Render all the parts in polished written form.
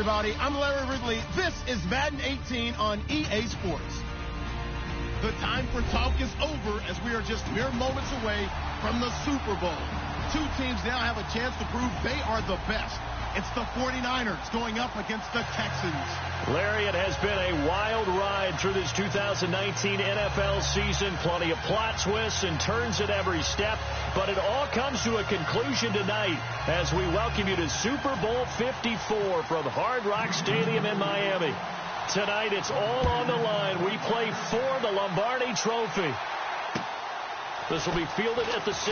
everybody. I'm Larry Ridley. This is Madden 18 on EA Sports. The time for talk is over as we are just mere moments away from the Super Bowl. Two teams now have a chance to prove they are the best. It's the 49ers going up against the Texans. Larry, it has been a wild ride through this 2019 NFL season. Plenty of plot twists and turns at every step. But it all comes to a conclusion tonight as we welcome you to Super Bowl 54 from Hard Rock Stadium in Miami. Tonight, it's all on the line. We play for the Lombardi Trophy. This will be fielded at the 6.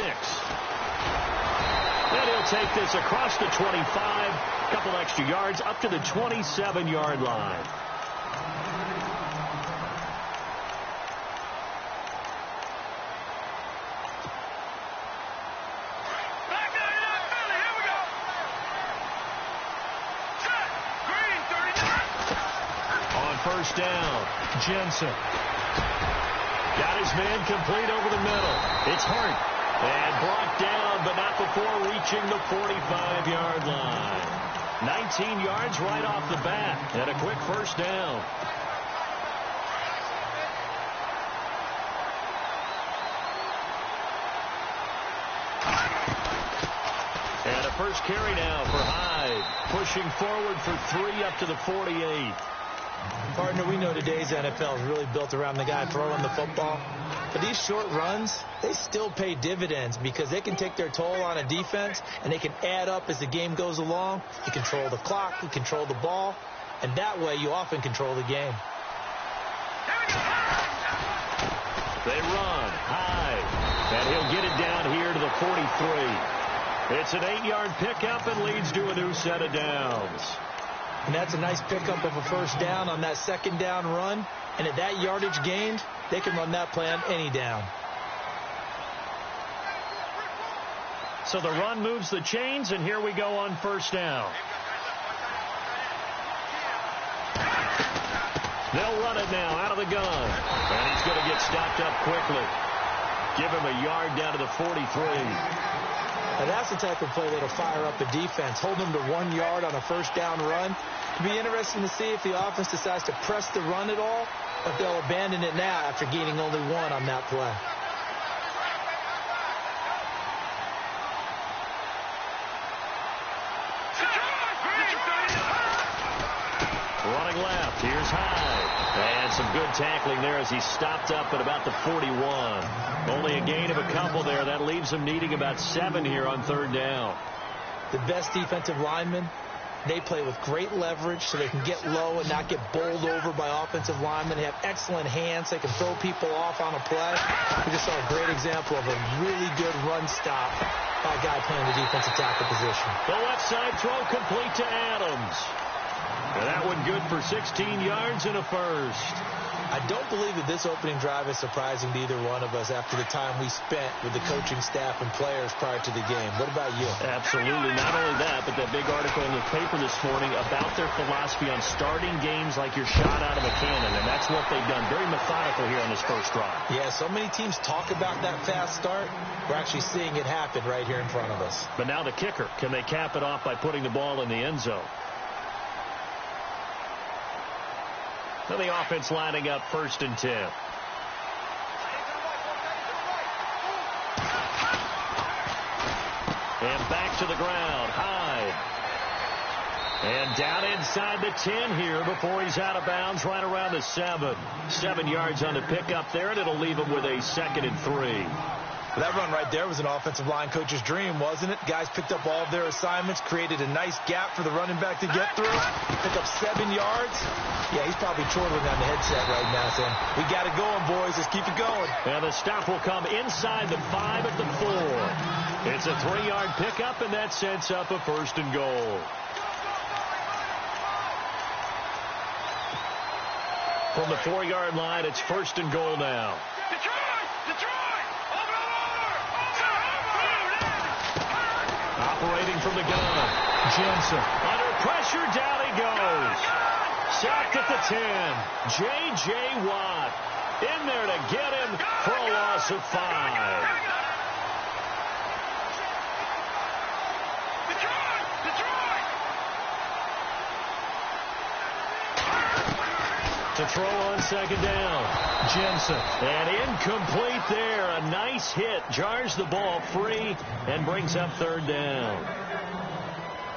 And he'll take this across the 25, a couple extra yards, up to the 27-yard line. On first down, Jensen. Got his man complete over the middle. It's Hart. And brought down, but not before reaching the 45-yard line. 19 yards right off the bat, and a quick first down. And a first carry now for Hyde. Pushing forward for 3 up to the 48. Partner, we know today's NFL is really built around the guy throwing the football. But these short runs, they still pay dividends because they can take their toll on a defense and they can add up as the game goes along. You control the clock, you control the ball, and that way you often control the game. They run high, and he'll get it down here to the 43. It's an 8-yard pickup and leads to a new set of downs. And that's a nice pickup of a first down on that second down run. And at that yardage gained, they can run that play on any down. So the run moves the chains, and here we go on first down. They'll run it now out of the gun. And he's going to get stopped up quickly. Give him a yard down to the 43. Now that's the type of play that'll fire up the defense. Hold them to 1 yard on a first down run. It'll be interesting to see if the offense decides to press the run at all, or if they'll abandon it now after gaining only 1 on that play. Running left, here's Hyde. And some good tackling there as he stopped up at about the 41. Only a gain of a couple there. That leaves him needing about 7 here on third down. The best defensive linemen, they play with great leverage so they can get low and not get bowled over by offensive linemen. They have excellent hands. They can throw people off on a play. We just saw a great example of a really good run stop by a guy playing the defensive tackle position. The left side throw complete to Adams. And that one good for 16 yards and a first. I don't believe that this opening drive is surprising to either one of us after the time we spent with the coaching staff and players prior to the game. What about you? Absolutely. Not only that, but that big article in the paper this morning about their philosophy on starting games like you're shot out of a cannon, and that's what they've done. Very methodical here on this first drive. Yeah, so many teams talk about that fast start. We're actually seeing it happen right here in front of us. But now the kicker. Can they cap it off by putting the ball in the end zone? So the offense lining up 1st and 10. And back to the ground. Hyde. And down inside the 10 here before he's out of bounds right around the 7. 7 yards on the pickup there, and it'll leave him with a 2nd and 3. That run right there was an offensive line coach's dream, wasn't it? Guys picked up all of their assignments, created a nice gap for the running back to get through, pick up 7 yards. Yeah, he's probably chortling on the headset right now saying, we got it going, boys. Let's keep it going. And the stop will come inside the 5 at the 4. It's a 3-yard pickup, and that sets up a 1st and goal. From the 4-yard line, it's 1st and goal now. Operating from the gun. Jensen. Under pressure, down he goes. Sacked at the 10. J.J. Watt in there to get him for a loss of 5. To throw on 2nd down. Jensen. And incomplete there. A nice hit. Jars the ball free and brings up 3rd down.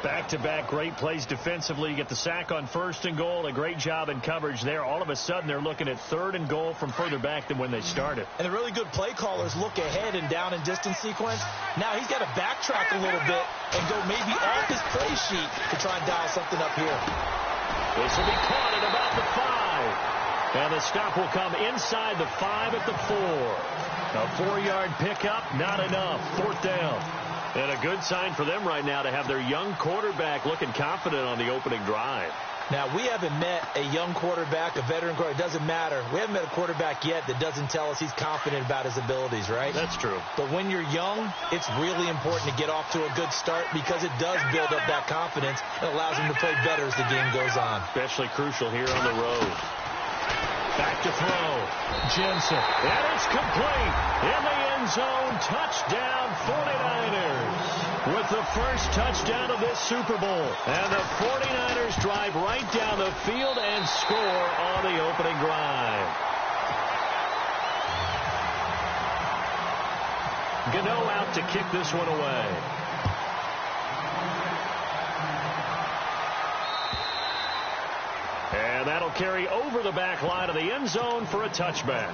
Back-to-back great plays defensively. You get the sack on 1st and goal. A great job in coverage there. All of a sudden, they're looking at 3rd and goal from further back than when they started. And the really good play callers look ahead and down and distance sequence. Now he's got to backtrack a little bit and go maybe off his play sheet to try and dial something up here. This will be caught at about the 5. And the stop will come inside the 5 at the 4. A 4-yard pickup, not enough. 4th down. And a good sign for them right now to have their young quarterback looking confident on the opening drive. Now, we haven't met a young quarterback, a veteran quarterback. It doesn't matter. We haven't met a quarterback yet that doesn't tell us he's confident about his abilities, right? That's true. But when you're young, it's really important to get off to a good start because it does build up that confidence. It allows him to play better as the game goes on. Especially crucial here on the road. Back to throw. Jensen. And it's complete. In the end zone. Touchdown 49ers. With the first touchdown of this Super Bowl. And the 49ers drive right down the field and score on the opening drive. Gano out to kick this one away. He'll carry over the back line of the end zone for a touchback.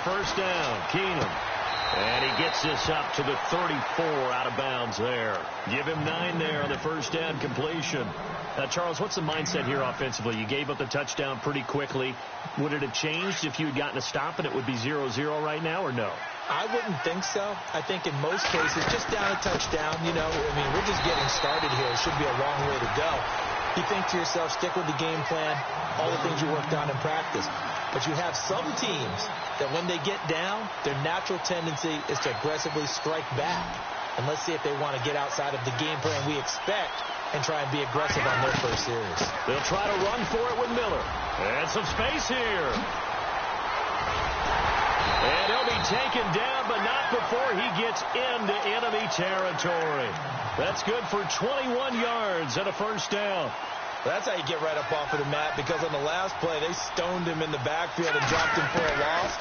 First down, Keenum. And he gets this up to the 34 out of bounds there. Give him 9 there on the first down completion. Charles, what's the mindset here offensively? You gave up the touchdown pretty quickly. Would it have changed if you had gotten a stop and it would be 0-0 right now, or no? I wouldn't think so. I think in most cases, just down a touchdown, you know, I mean, we're just getting started here. It should be a long way to go. You think to yourself, stick with the game plan, all the things you worked on in practice. But you have some teams that when they get down, their natural tendency is to aggressively strike back. And let's see if they want to get outside of the game plan we expect and try and be aggressive on their first series. They'll try to run for it with Miller. And some space here. And he'll be taken down, but not before he gets into enemy territory. That's good for 21 yards and a first down. That's how you get right up off of the mat, because on the last play, they stoned him in the backfield and dropped him for a loss.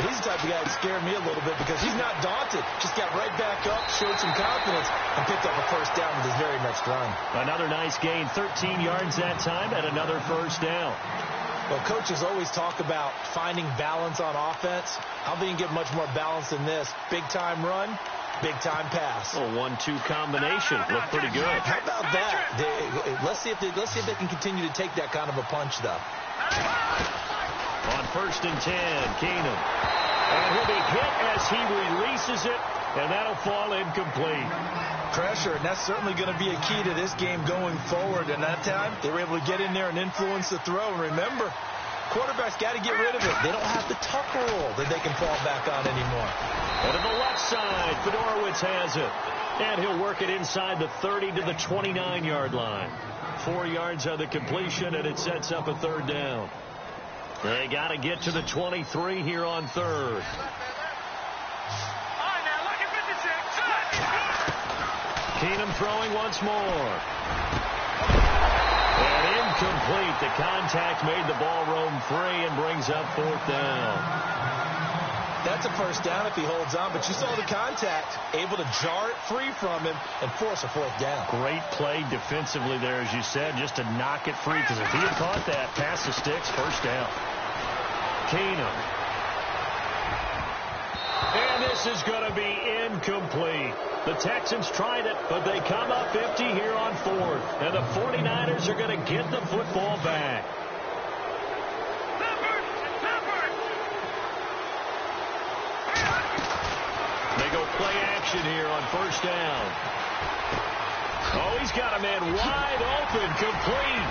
But he's the type of guy that scared me a little bit because he's not daunted. Just got right back up, showed some confidence, and picked up a first down with his very next run. Another nice gain, 13 yards that time, and another first down. Well, coaches always talk about finding balance on offense. How do you get much more balance than this? Big-time run, big-time pass. A 1-2 combination. Looked pretty good. How about that? Let's see if they can continue to take that kind of a punch, though. On first and 10, Keenum. And he'll be hit as he releases it, and that'll fall incomplete. Pressure, and that's certainly going to be a key to this game going forward. And that time, they were able to get in there and influence the throw. And remember, quarterbacks got to get rid of it. They don't have the tuck roll that they can fall back on anymore. And to the left side, Fedorowicz has it. And he'll work it inside the 30 to the 29-yard line. 4 yards on the completion, and it sets up a third down. They got to get to the 23 here on third. Keenum throwing once more. And incomplete. The contact made the ball roam free and brings up fourth down. That's a first down if he holds on, but you saw the contact, able to jar it free from him and force a fourth down. Great play defensively there, as you said, just to knock it free, because if he had caught that, pass the sticks, first down. Keenum. And this is going to be incomplete. The Texans tried it, but they come up 50 here on fourth. And the 49ers are going to get the football back. They go play action here on first down. Oh, he's got a man wide open, complete.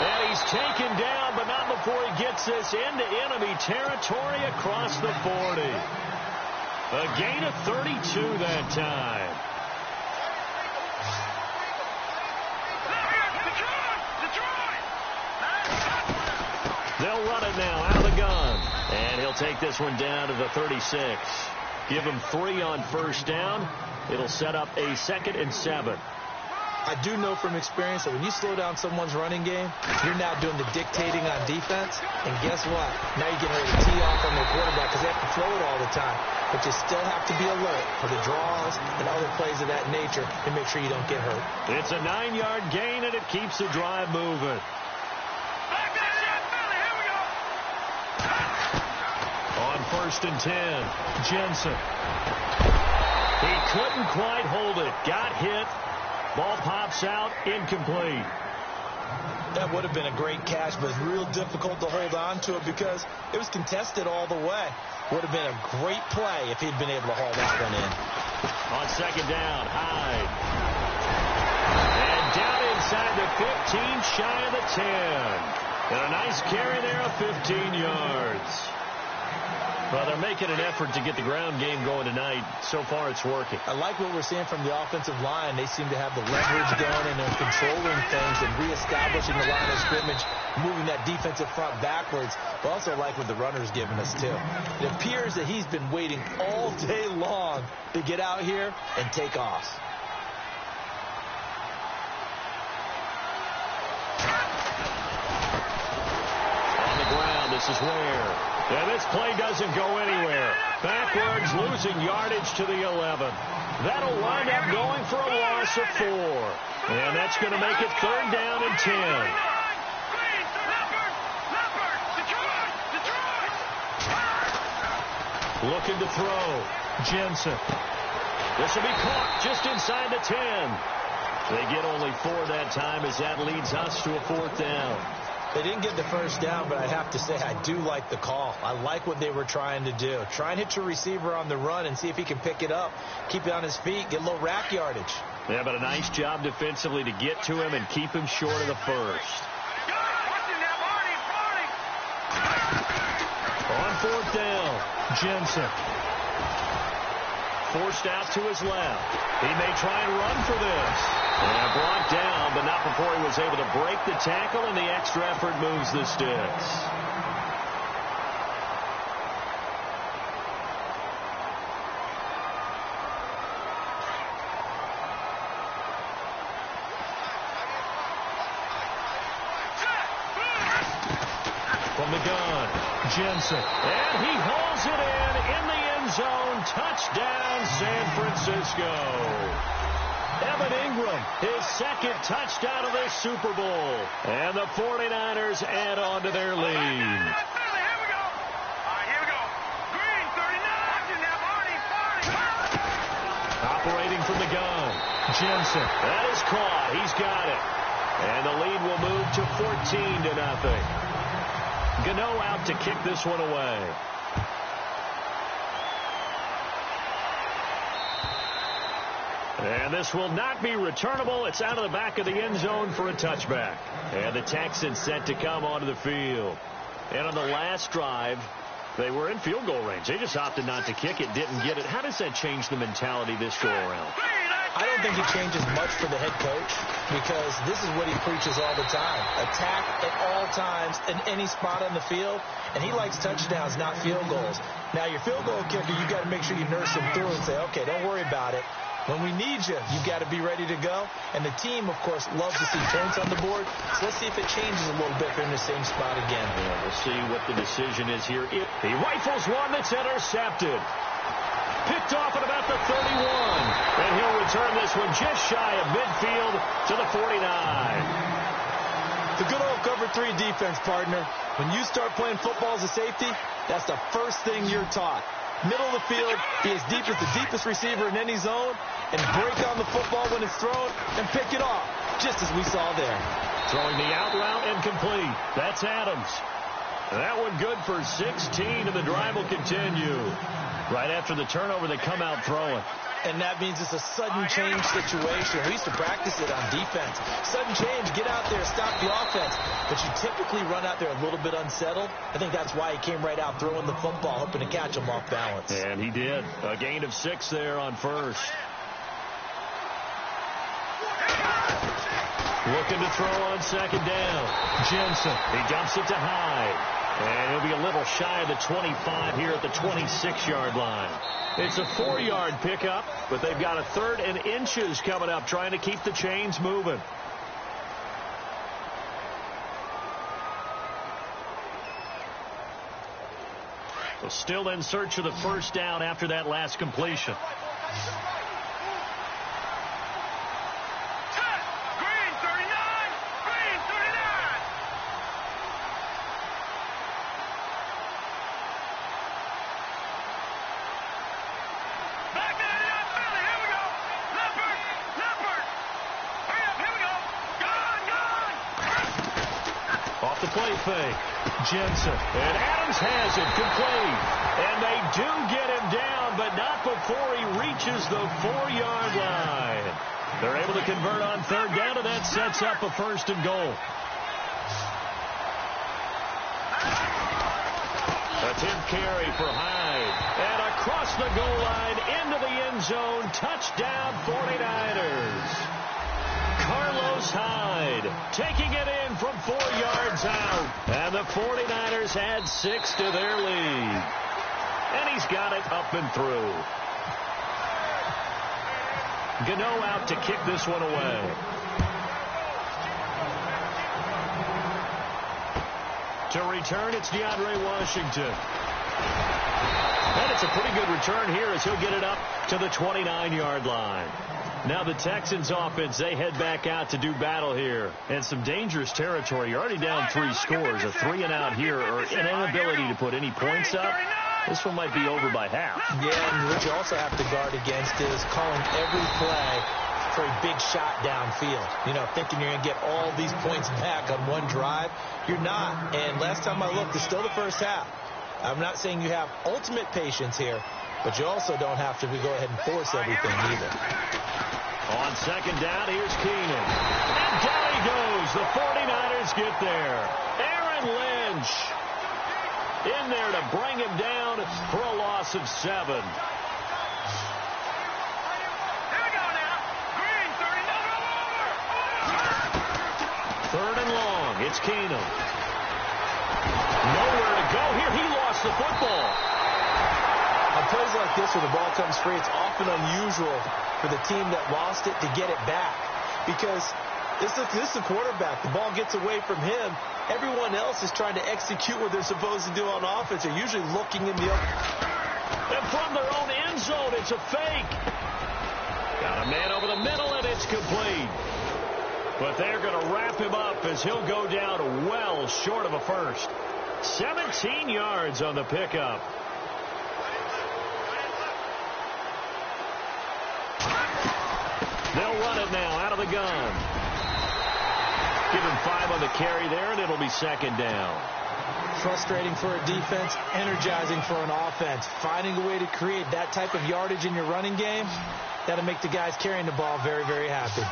And he's taken down, but not before he gets this into enemy territory across the 40. A gain of 32 that time. They'll run it now out of the gun. And he'll take this one down to the 36. Give him 3 on first down. It'll set up a 2nd and 7. I do know from experience that when you slow down someone's running game, you're now doing the dictating on defense. And guess what? Now you're getting ready to tee off on their quarterback because they have to throw it all the time. But you still have to be alert for the draws and other plays of that nature to make sure you don't get hurt. It's a 9-yard gain, and it keeps the drive moving. On first and 10, Jensen. He couldn't quite hold it. Got hit. Ball pops out, incomplete. That would have been a great catch, but it's real difficult to hold on to it because it was contested all the way. Would have been a great play if he'd been able to haul that one in. On second down, Hyde. And down inside the 15, shy of the 10. And a nice carry there of 15 yards. Well, they're making an effort to get the ground game going tonight. So far, it's working. I like what we're seeing from the offensive line. They seem to have the leverage going, and they're controlling things and reestablishing the line of scrimmage, moving that defensive front backwards. But also like what the runner's giving us, too. It appears that he's been waiting all day long to get out here and take off. This is Ware. And this play doesn't go anywhere. Backwards, losing yardage to the 11. That'll wind up going for a loss of 4. And that's going to make it 3rd down and 10. Looking to throw. Jensen. This will be caught just inside the 10. They get only 4 that time as that leads us to a 4th down. They didn't get the first down, but I have to say I do like the call. I like what they were trying to do. Try and hit your receiver on the run and see if he can pick it up. Keep it on his feet. Get a little rack yardage. Yeah, but a nice job defensively to get to him and keep him short of the first. On 4th down, Jensen. Forced out to his left. He may try and run for this. And brought down, but not before he was able to break the tackle, and the extra effort moves the sticks. From the gun, Jensen. And he hauls it in the end zone. Touchdown, San Francisco. Evan Ingram, his 2nd touchdown of this Super Bowl. And the 49ers add on to their lead. Operating from the gun, Jensen. That is caught. He's got it. And the lead will move to 14-0. Gano out to kick this one away. And this will not be returnable. It's out of the back of the end zone for a touchback. And the Texans set to come onto the field. And on the last drive, they were in field goal range. They just opted not to kick it, didn't get it. How does that change the mentality this go around? I don't think it changes much for the head coach because this is what he preaches all the time. Attack at all times in any spot on the field. And he likes touchdowns, not field goals. Now, your field goal kicker, you've got to make sure you nurse him through and say, okay, don't worry about it. When we need you, you've got to be ready to go. And the team, of course, loves to see points on the board. So let's see if it changes a little bit if they're in the same spot again. Yeah, we'll see what the decision is here. He rifles one that's intercepted. Picked off at about the 31. And he'll return this one just shy of midfield to the 49. The good old cover 3 defense, partner. When you start playing football as a safety, that's the first thing you're taught. Middle of the field, be as deep as the deepest receiver in any zone, and break on the football when it's thrown and pick it off, just as we saw there. Throwing the out route and complete. That's Adams. That one good for 16, and the drive will continue. Right after the turnover, they come out throwing. And that means it's a sudden change situation. We used to practice it on defense. Sudden change, get out there, stop the offense. But you typically run out there a little bit unsettled. I think that's why he came right out throwing the football, hoping to catch him off balance. And he did. A gain of 6 there on first. Looking to throw on 2nd down. Jensen. He dumps it to Hyde. And he'll be a little shy of the 25 here at the 26-yard line. It's a 4-yard pickup, but they've got a 3rd and inches coming up, trying to keep the chains moving. Well, still in search of the first down after that last completion. Play fake. Jensen. And Adams has it complete. And they do get him down, but not before he reaches the 4-yard line. They're able to convert on 3rd down, and that sets up a 1st and goal. Attempt carry for Hyde. And across the goal line into the end zone. Touchdown 49ers. Carlos Hyde taking it in from 4 yards out. And the 49ers add 6 to their lead. And he's got it up and through. Gano out to kick this one away. To return, it's DeAndre Washington. And it's a pretty good return here as he'll get it up to the 29-yard line. Now the Texans offense, they head back out to do battle here. And some dangerous territory. You're already down 3 scores. A 3-and-out here, or an inability to put any points up. This one might be over by half. Yeah, and what you also have to guard against is calling every play for a big shot downfield. You know, thinking you're going to get all these points back on one drive. You're not. And last time I looked, it's still the first half. I'm not saying you have ultimate patience here, but you also don't have to go ahead and force everything either. On second down, here's Keenan. And down he goes. The 49ers get there. Aaron Lynch in there to bring him down for a loss of 7. Third and long. It's Keenan. Nowhere to go here. He lost the football. On plays like this where the ball comes free, it's often unusual for the team that lost it to get it back. Because this is the quarterback. The ball gets away from him. Everyone else is trying to execute what they're supposed to do on offense. They're usually looking in the other. And from their own end zone, it's a fake. Got a man over the middle, and it's complete. But they're going to wrap him up as he'll go down well short of a first. 17 yards on the pickup. They'll run it now out of the gun. Give him 5 on the carry there, and it'll be second down. Frustrating for a defense, energizing for an offense. Finding a way to create that type of yardage in your running game, that'll make the guys carrying the ball very, very happy.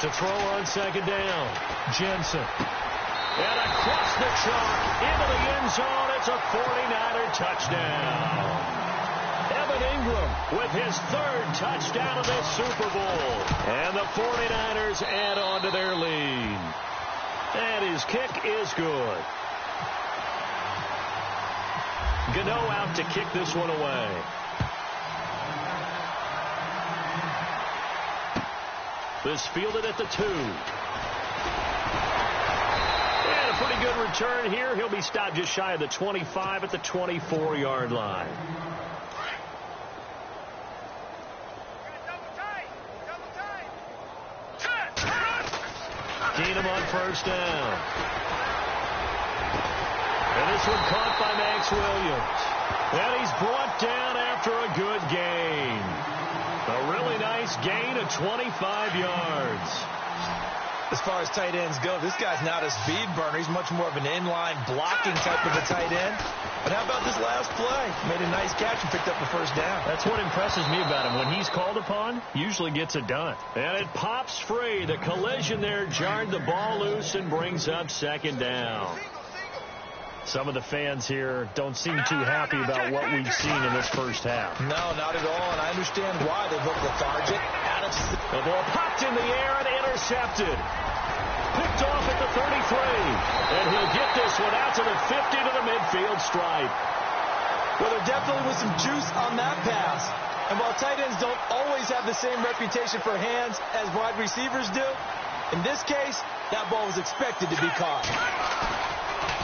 To throw on second down, Jensen. And across the chalk into the end zone. It's a 49er touchdown. Evan Ingram with his 3rd touchdown of this Super Bowl. And the 49ers add on to their lead. And his kick is good. Gano out to kick this one away. This fielded at the 2. And a pretty good return here. He'll be stopped just shy of the 25 at the 24-yard line. Keenum on first down. And this one caught by Max Williams. And he's brought down after a good gain. A really nice gain of 25 yards. As far as tight ends go, this guy's not a speed burner. He's much more of an inline blocking type of a tight end. But how about this last play? Made a nice catch and picked up the first down. That's what impresses me about him. When he's called upon, usually gets it done. And it pops free. The collision there jarred the ball loose and brings up second down. Some of the fans here don't seem too happy about what we've seen in this first half. No, not at all, and I understand why. They look lethargic. The ball popped in the air and intercepted. Picked off at the 33. And he'll get this one out to the 50 to the midfield stripe. Well, there definitely was some juice on that pass. And while tight ends don't always have the same reputation for hands as wide receivers do, in this case, that ball was expected to be caught.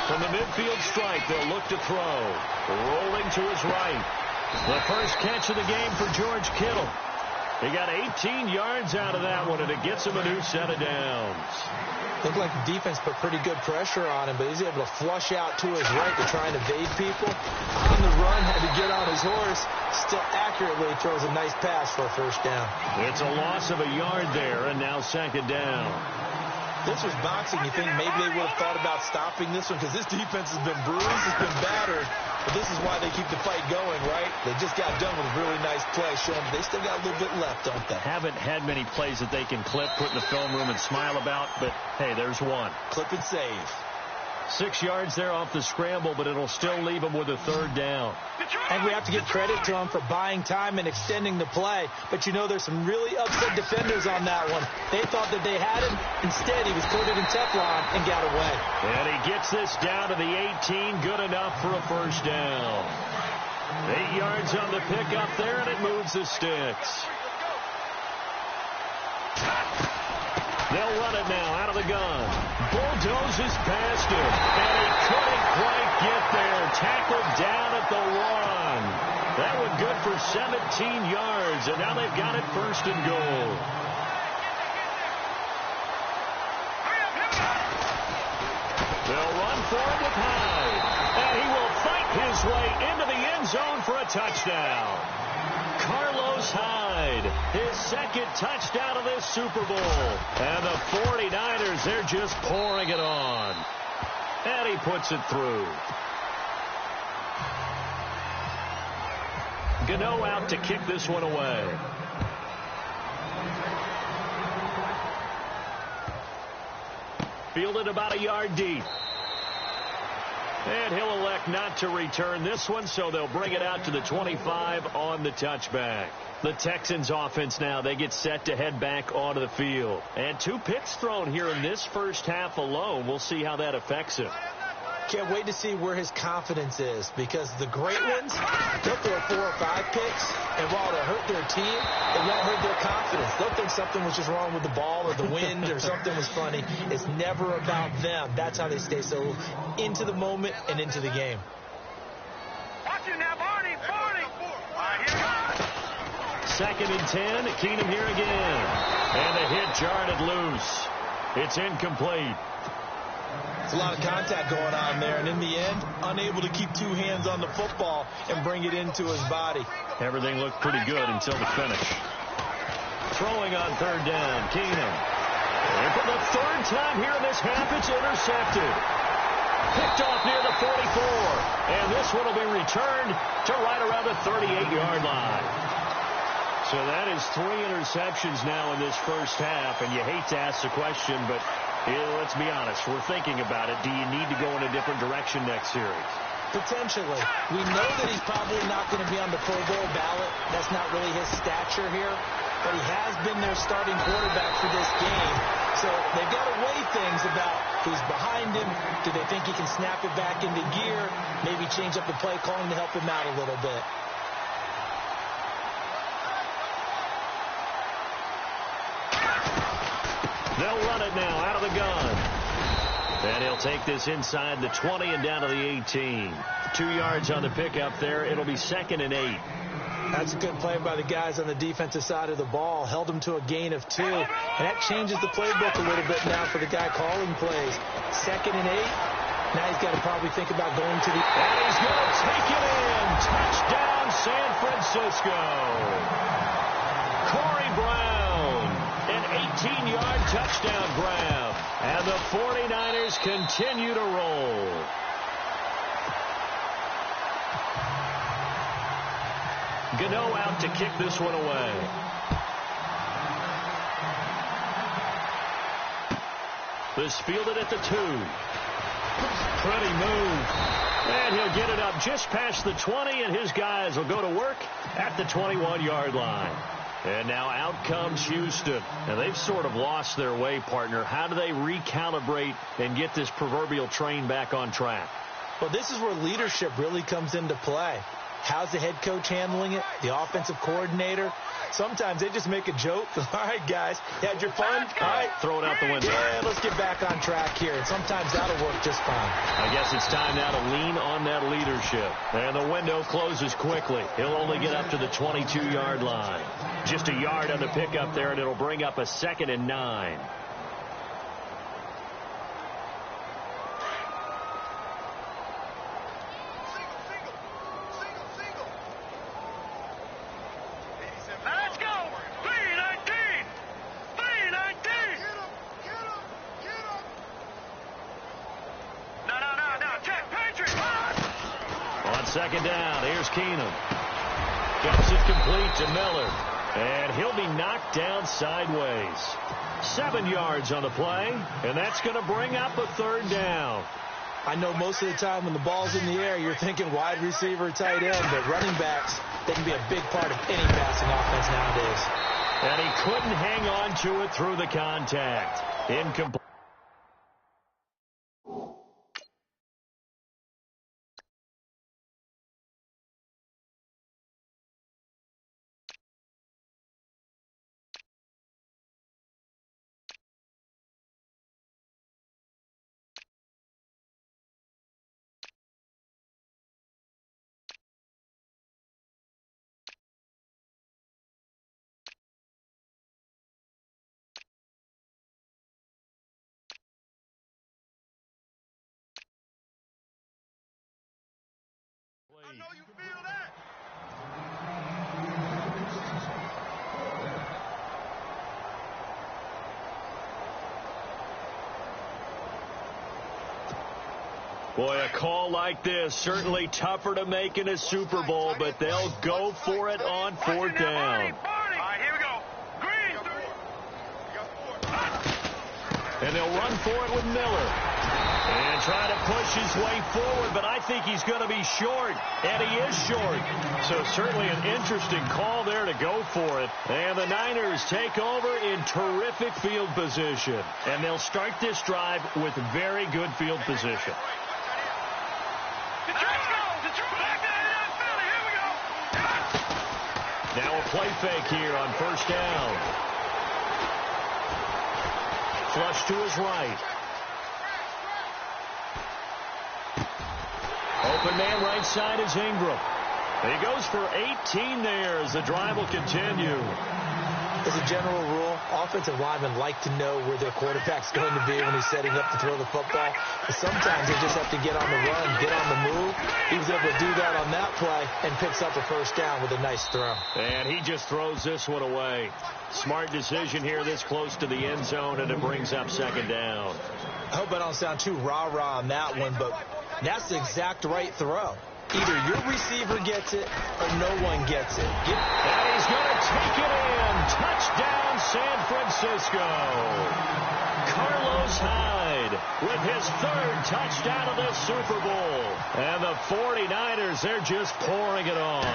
From the midfield stripe, they'll look to throw. Rolling to his right. The first catch of the game for George Kittle. He got 18 yards out of that one, and it gets him a new set of downs. Looked like the defense put pretty good pressure on him, but he's able to flush out to his right to try and evade people. On the run, had to get on his horse. Still accurately throws a nice pass for a first down. It's a loss of a yard there, and now second down. This was boxing. You think maybe they would have thought about stopping this one because this defense has been bruised, it's been battered. But this is why they keep the fight going, right? They just got done with a really nice play, showing they still got a little bit left, don't they? Haven't had many plays that they can clip, put in the film room, and smile about, but, hey, there's one. Clip and save. 6 yards there off the scramble, but it'll still leave them with a third down. And we have to give credit to him for buying time and extending the play. But you know there's some really upset defenders on that one. They thought that they had him. Instead, he was coated in Teflon and got away. And he gets this down to the 18. Good enough for a first down. 8 yards on the pickup there, and it moves the sticks. They'll run it now out of the gun. Bulldozes past him, and he couldn't quite get there. Tackled down at the 1. That one good for 17 yards, and now they've got it first and goal. They'll run for it with Hyde, and he will fight his way into the end zone for a touchdown. Carlos Hyde, his second touchdown of this Super Bowl. And the 49ers, they're just pouring it on. And he puts it through. Gano out to kick this one away. Fielded about a yard deep. And he'll elect not to return this one, so they'll bring it out to the 25 on the touchback. The Texans offense now, they get set to head back onto the field. And 2 picks thrown here in this first half alone. We'll see how that affects him. Can't wait to see where his confidence is, because the great ones, they'll throw 4 or 5 picks, and while they'll hurt their team, it won't hurt their confidence. They'll think something was just wrong with the ball or the wind or something was funny. It's never about them. That's how they stay so into the moment and into the game. Watch it now, Barney. Second and 10. Keenum here again. And the hit jarred it loose. It's incomplete. There's a lot of contact going on there, and in the end, unable to keep 2 hands on the football and bring it into his body. Everything looked pretty good until the finish. Throwing on third down, Keenum. And for the 3rd time here in this half, it's intercepted. Picked off near the 44. And this one will be returned to right around the 38-yard line. So that is 3 interceptions now in this first half, and you hate to ask the question, but let's be honest, we're thinking about it. Do you need to go in a different direction next series? Potentially. We know that he's probably not going to be on the Pro Bowl ballot. That's not really his stature here. But he has been their starting quarterback for this game. So they've got to weigh things about who's behind him. Do they think he can snap it back into gear? Maybe change up the play calling to help him out a little bit. They'll run it now out of the gun. And he'll take this inside the 20 and down to the 18. 2 yards on the pickup there. It'll be 2nd and 8. That's a good play by the guys on the defensive side of the ball. Held him to a gain of 2. And that changes the playbook a little bit now for the guy calling plays. 2nd and 8. Now he's got to probably think about going to the... And he's going to take it in. Touchdown, San Francisco. Corey Brown. An 18-yard touchdown grab. And the 49ers continue to roll. Gano out to kick this one away. This fielded at the 2. Pretty move. And he'll get it up just past the 20, and his guys will go to work at the 21-yard line. And now out comes Houston. And they've sort of lost their way, partner. How do they recalibrate and get this proverbial train back on track? Well, this is where leadership really comes into play. How's the head coach handling it? The offensive coordinator? Sometimes they just make a joke. All right, guys, you had your fun? All right. Throw it out the window. Yeah, let's get back on track here. And sometimes that'll work just fine. I guess it's time now to lean on that leadership. And the window closes quickly. He'll only get up to the 22-yard line. Just a yard on the pickup there, and it'll bring up a 2nd and 9. Second down. Here's Keenum. Gets it complete to Miller. And he'll be knocked down sideways. 7 yards on the play. And that's going to bring up a 3rd down. I know most of the time when the ball's in the air, you're thinking wide receiver, tight end. But running backs, they can be a big part of any passing offense nowadays. And he couldn't hang on to it through the contact. Incomplete. I know you feel that. Boy, a call like this, certainly tougher to make in a Super Bowl, but they'll go for it on fourth down. All right, here we go. Green. And they'll run for it with Miller. And try to push his way forward, but I think he's going to be short, and he is short. So certainly an interesting call there to go for it. And the Niners take over in terrific field position. And they'll start this drive with very good field position. Now a play fake here on first down. Flush to his right. Open man right side is Ingram. He goes for 18 there as the drive will continue. As a general rule, offensive linemen like to know where their quarterback's going to be when he's setting up to throw the football. But sometimes they just have to get on the run, get on the move. He was able to do that on that play and picks up a first down with a nice throw. And he just throws this one away. Smart decision here this close to the end zone, and it brings up second down. I hope I don't sound too rah-rah on that one, but that's the exact right throw. Either your receiver gets it or no one gets it. And he's going to take it in. Touchdown, San Francisco. Carlos Hyde with his third touchdown of this Super Bowl. And the 49ers, they're just pouring it on.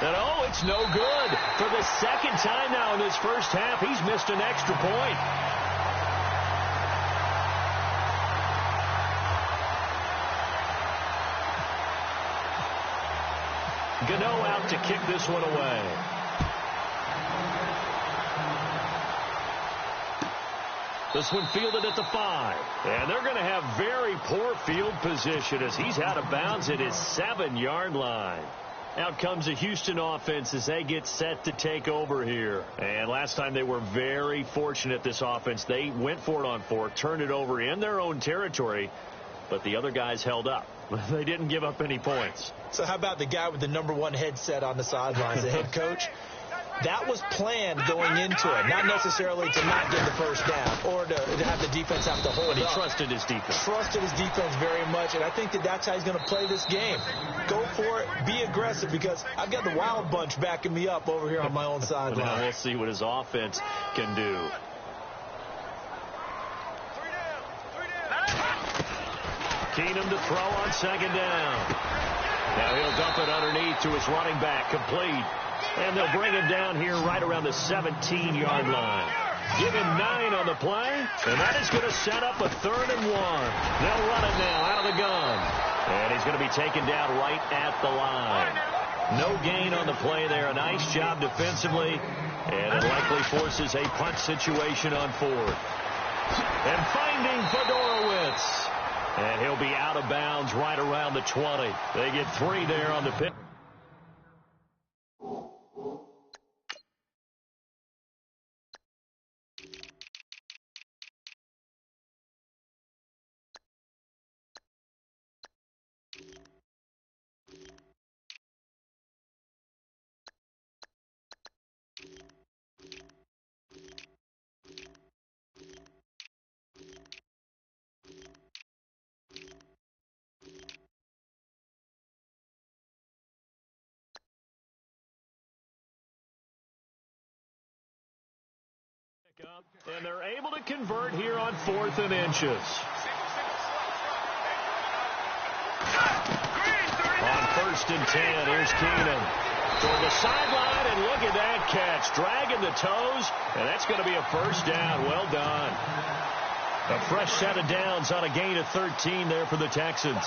And oh, it's no good. For the second time now in this first half, he's missed an extra point. Gano out to kick this one away. This one fielded at the 5. And they're going to have very poor field position as he's out of bounds at his 7-yard line. Out comes the Houston offense as they get set to take over here. And last time they were very fortunate, this offense. They went for it on 4, turned it over in their own territory, but the other guys held up. They didn't give up any points. So how about the guy with the #1 headset on the sidelines, the head coach? That was planned going into it, not necessarily to not get the first down or to have the defense have to hold But he up. trusted his defense. Trusted his defense very much, and I think that's how he's going to play this game. Go for it, be aggressive, because I've got the Wild Bunch backing me up over here on my own sideline. Now we'll see what his offense can do. Keenum to throw on second down. Now he'll dump it underneath to his running back, complete. And they'll bring him down here right around the 17-yard line. Give him 9 on the play, and that is going to set up a 3rd and 1. They'll run it now out of the gun. And he's going to be taken down right at the line. No gain on the play there. A nice job defensively, and it likely forces a punt situation on 4th. And finding Fedorowicz. And he'll be out of bounds right around the 20. They get 3 there on the pick. And they're able to convert here on 4th and inches. On 1st and 10, here's Keenum. Toward the sideline, and look at that catch. Dragging the toes, and that's going to be a first down. Well done. A fresh set of downs on a gain of 13 there for the Texans.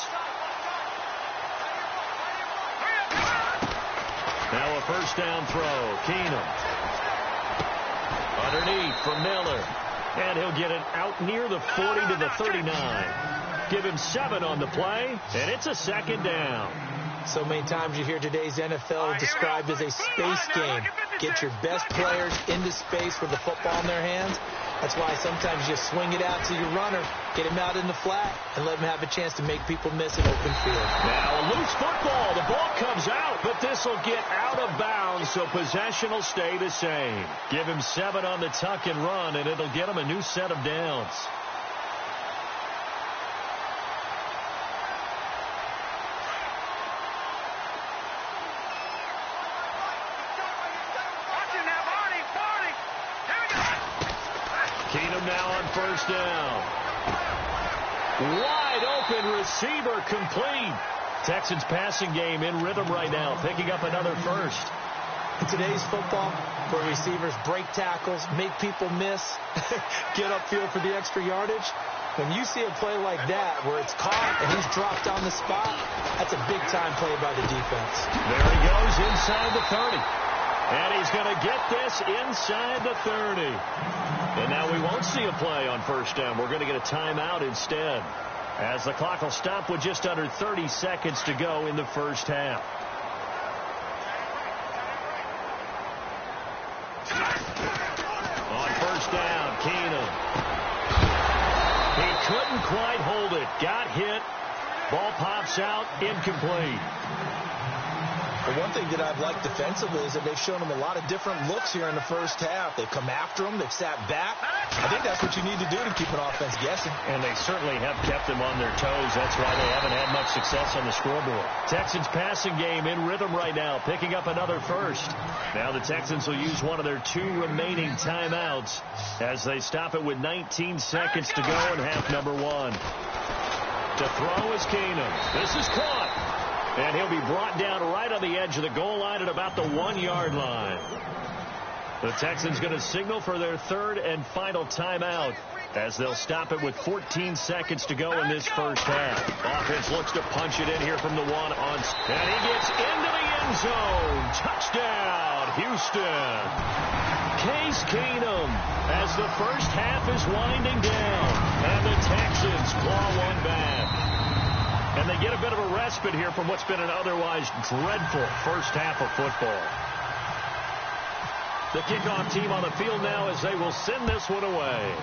Now a first down throw. Keenum. Underneath for Miller. And he'll get it out near the 40 to the 39. Give him 7 on the play, and it's a second down. So many times you hear today's NFL described as a space game. Get your best players into space with the football in their hands. That's why sometimes you swing it out to your runner, get him out in the flat, and let him have a chance to make people miss an open field. Now a loose football. The ball comes out, but this will get out of bounds, so possession will stay the same. Give him 7 on the tuck and run, and it'll get him a new set of downs. Now on first down. Wide open receiver complete. Texans passing game in rhythm right now, picking up another first. In today's football, where receivers break tackles, make people miss, get upfield for the extra yardage, when you see a play like that where it's caught and he's dropped on the spot, that's a big-time play by the defense. There he goes inside the 30. And he's going to get this inside the 30. And now we won't see a play on first down. We're going to get a timeout instead, as the clock will stop with just under 30 seconds to go in the first half. On first down, Keenum. He couldn't quite hold it. Got hit. Ball pops out, incomplete. The one thing that I've liked defensively is that they've shown him a lot of different looks here in the first half. They've come after him. They've sat back. I think that's what you need to do to keep an offense guessing. And they certainly have kept them on their toes. That's why they haven't had much success on the scoreboard. Texans passing game in rhythm right now, picking up another first. Now the Texans will use one of their 2 remaining timeouts as they stop it with 19 seconds to go in half number 1. To throw is Keenum. This is caught. And he'll be brought down right on the edge of the goal line at about the 1-yard line. The Texans going to signal for their 3rd and final timeout as they'll stop it with 14 seconds to go in this first half. Offense looks to punch it in here from the 1 on. And he gets into the end zone. Touchdown, Houston. Case Keenum as the first half is winding down. And the Texans claw one back. And they get a bit of a respite here from what's been an otherwise dreadful first half of football. The kickoff team on the field now as they will send this one away.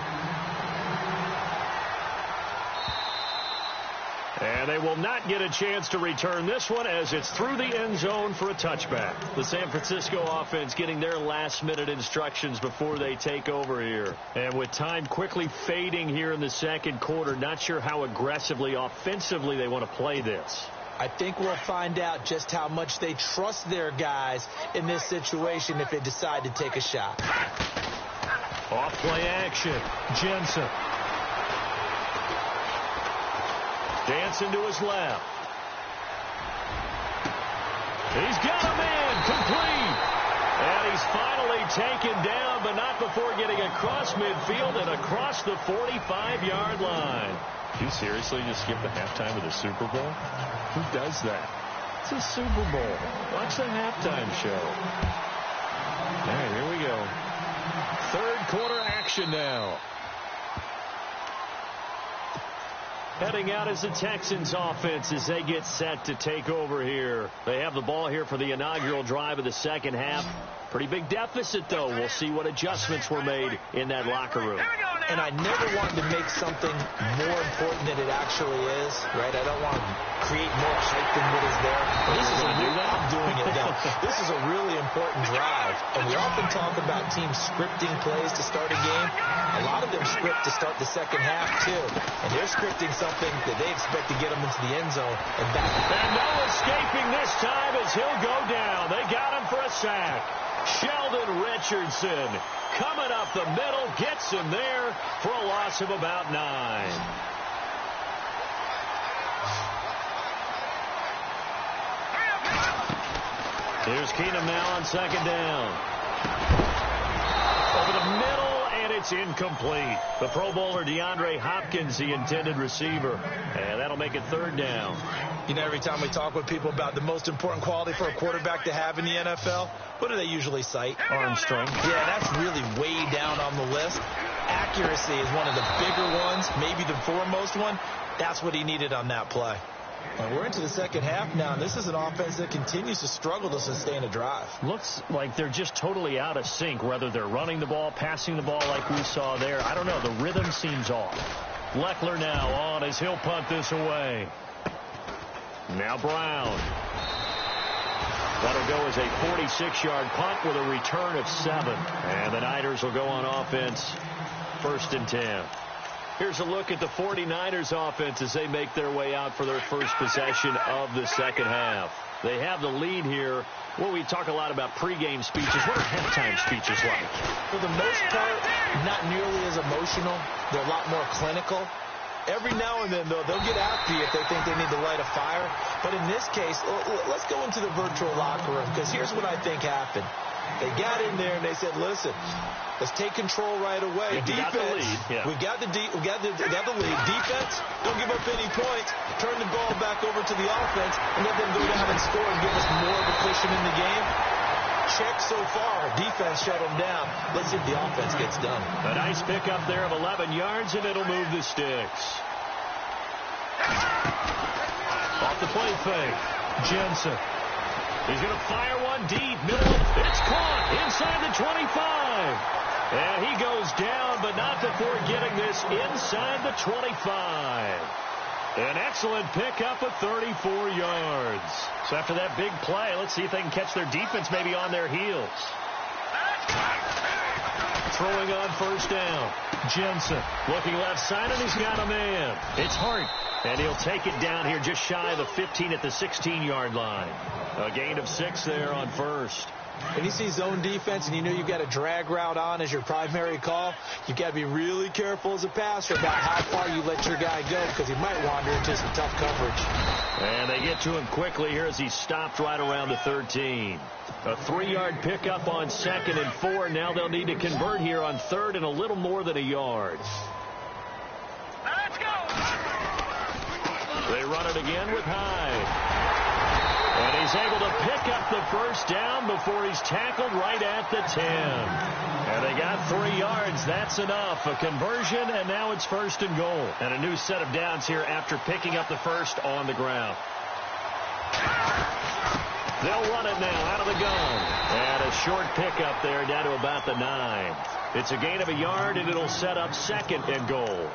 And they will not get a chance to return this one as it's through the end zone for a touchback. The San Francisco offense getting their last-minute instructions before they take over here. And with time quickly fading here in the second quarter, not sure how aggressively, offensively they want to play this. I think we'll find out just how much they trust their guys in this situation if they decide to take a shot. Off play action. Jensen. Dancing to his left. He's got a man complete. And he's finally taken down, but not before getting across midfield and across the 45-yard line. Did you seriously just skip the halftime of the Super Bowl? Who does that? It's a Super Bowl. Watch the halftime show. All right, here we go. Third quarter action now. Heading out as the Texans offense as they get set to take over here. They have the ball here for the inaugural drive of the second half. Pretty big deficit, though. We'll see what adjustments were made in that locker room. And I never wanted to make something more important than it actually is, right? I don't want to create more hype than what is there. But this is I'm doing it now. This is a really important drive. And we often talk about teams scripting plays to start a game. A lot of them script to start the second half, too. And they're scripting something that they expect to get them into the end zone and back. And no escaping this time as he'll go down. They got him for a sack. Sheldon Richardson coming up the middle, gets him there for a loss of about 9. Here's Keenum now on second down. Over the middle, and it's incomplete. The Pro Bowler DeAndre Hopkins, the intended receiver. And that'll make it third down. You know, every time we talk with people about the most important quality for a quarterback to have in the NFL, what do they usually cite? Arm strength. Yeah, that's really way down on the list. Accuracy is one of the bigger ones, maybe the foremost one. That's what he needed on that play. And we're into the second half now, and this is an offense that continues to struggle to sustain a drive. Looks like they're just totally out of sync, whether they're running the ball, passing the ball like we saw there. I don't know. The rhythm seems off. Leckler now on as he'll punt this away. Now Brown. That'll go as a 46-yard punt with a return of 7. And the Niners will go on offense, 1st and 10. Here's a look at the 49ers offense as they make their way out for their first possession of the second half. They have the lead here. Well, we talk a lot about pregame speeches. What are halftime speeches like? For the most part, not nearly as emotional. They're a lot more clinical. Every now and then, though, they'll get after you if they think they need to light a fire. But in this case, let's go into the virtual locker room, because here's what I think happened. They got in there and they said, listen, let's take control right away. Defense, got the lead. Yeah. We got the lead. Defense, don't give up any points. Turn the ball back over to the offense and let them go down and score and give us more of a cushion in the game. Check so far. Defense shut them down. Let's see if the offense gets done. A nice pickup there of 11 yards, and it'll move the sticks. Off the play fake. Jensen. He's going to fire one deep. Middle. It's caught inside the 25. And he goes down, but not before getting this inside the 25. An excellent pickup of 34 yards. So after that big play, let's see if they can catch their defense maybe on their heels. Throwing on 1st down. Jensen looking left side, and he's got a man. It's Hart. And he'll take it down here just shy of the 15 at the 16-yard line. A gain of 6 there on 1st. When you see zone defense and you know you've got a drag route on as your primary call, you've got to be really careful as a passer about how far you let your guy go, because he might wander into some tough coverage. And they get to him quickly here as he stopped right around the 13. A 3-yard pickup on 2nd and 4. Now they'll need to convert here on 3rd and a little more than a yard. Let's go! They run it again with Hyde. And he's able to pick up the 1st down before he's tackled right at the 10. And they got 3 yards. That's enough. A conversion, and now it's 1st and goal. And a new set of downs here after picking up the 1st on the ground. They'll run it now out of the gun. And a short pickup there down to about the 9. It's a gain of a yard, and it'll set up 2nd and goal.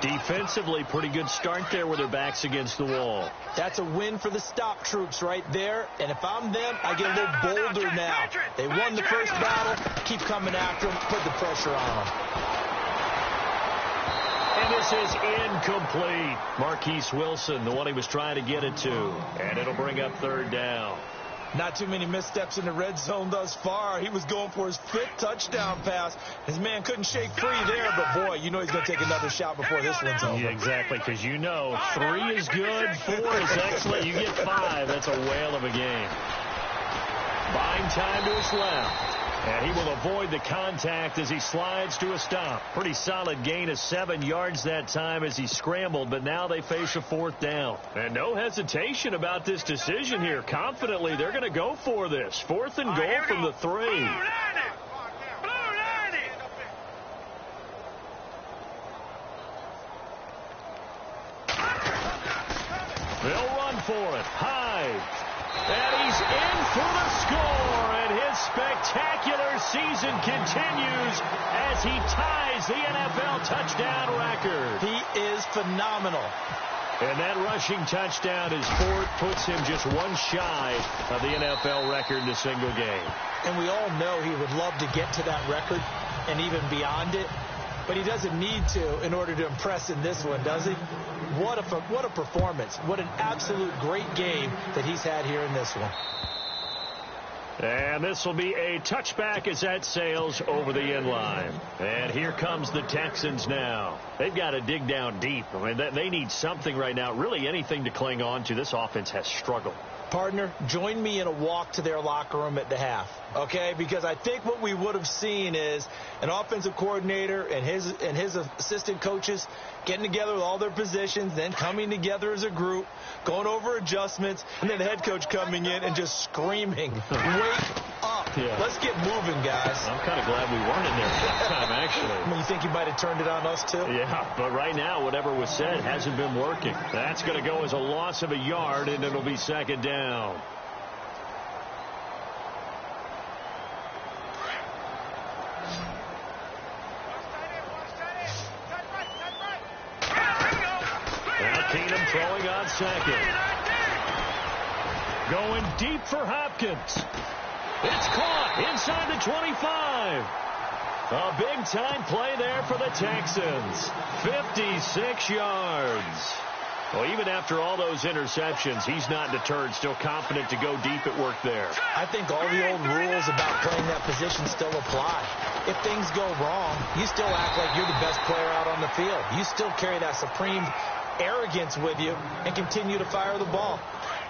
Defensively, pretty good start there with their backs against the wall. That's a win for the stop troops right there. And if I'm them, I get a little bolder now. They won the first battle. Keep coming after them. Put the pressure on them. And this is incomplete. Marquise Wilson, the one he was trying to get it to. And it'll bring up 3rd down. Not too many missteps in the red zone thus far. He was going for his 5th touchdown pass. His man couldn't shake free there, but boy, you know he's going to take another shot before this one's over. Yeah, exactly, because you know 3 is good, 4 is excellent. You get 5, that's a whale of a game. Buying time to his left. And he will avoid the contact as he slides to a stop. Pretty solid gain of 7 yards that time as he scrambled, but now they face a 4th down. And no hesitation about this decision here. Confidently, they're going to go for this. 4th and goal from the 3. They'll run for it. Hyde. And he's in for the score, and his spectacular season continues as he ties the NFL touchdown record. He is phenomenal. And that rushing touchdown, his 4th, puts him just 1 shy of the NFL record in a single game. And we all know he would love to get to that record and even beyond it, but he doesn't need to in order to impress in this one, does he? What a performance. What an absolute great game that he's had here in this one. And this will be a touchback as that sails over the end line. And here comes the Texans now. They've got to dig down deep. I mean, they need something right now, really anything to cling on to. This offense has struggled. Partner, join me in a walk to their locker room at the half, okay? Because I think what we would have seen is an offensive coordinator and his assistant coaches getting together with all their positions, then coming together as a group, going over adjustments, and then the head coach coming in and just screaming, wake up. Yeah. Let's get moving, guys. I'm kind of glad we weren't in there that time, actually. I mean, you think you might have turned it on us, too? Yeah, but right now, whatever was said hasn't been working. That's going to go as a loss of a yard, and it'll be second down. Now Keenum throwing on second. Going deep for Hopkins. It's caught inside the 25. A big-time play there for the Texans. 56 yards. Well, even after all those interceptions, he's not deterred, still confident to go deep at work there. I think all the old rules about playing that position still apply. If things go wrong, you still act like you're the best player out on the field. You still carry that supreme arrogance with you and continue to fire the ball.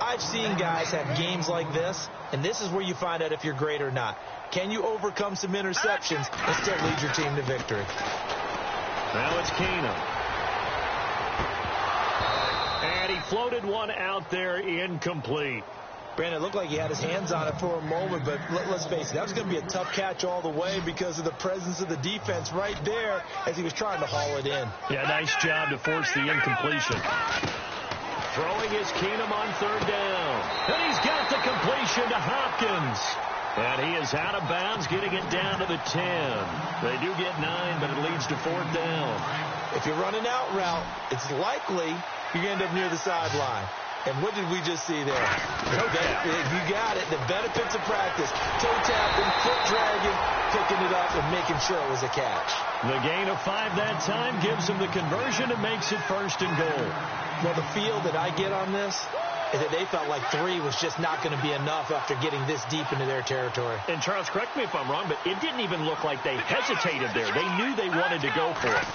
I've seen guys have games like this, and this is where you find out if you're great or not. Can you overcome some interceptions and still lead your team to victory? Now it's Keenum. And he floated one out there incomplete. Brandon, it looked like he had his hands on it for a moment, but let's face it, that was going to be a tough catch all the way because of the presence of the defense right there as he was trying to haul it in. Yeah, nice job to force the incompletion. Throwing is Keenum on third down. And he's got the completion to Hopkins. And he is out of bounds, getting it down to the 10. They do get 9, but it leads to fourth down. If you're running out route, it's likely you're going to end up near the sideline. And what did we just see there? You got it. The benefits of practice. Toe tapping, foot dragging, picking it up, and making sure it was a catch. The gain of 5 that time gives him the conversion and makes it first and goal. Well, the feel that I get on this is that they felt like 3 was just not going to be enough after getting this deep into their territory. And Charles, correct me if I'm wrong, but it didn't even look like they hesitated there. They knew they wanted to go for it.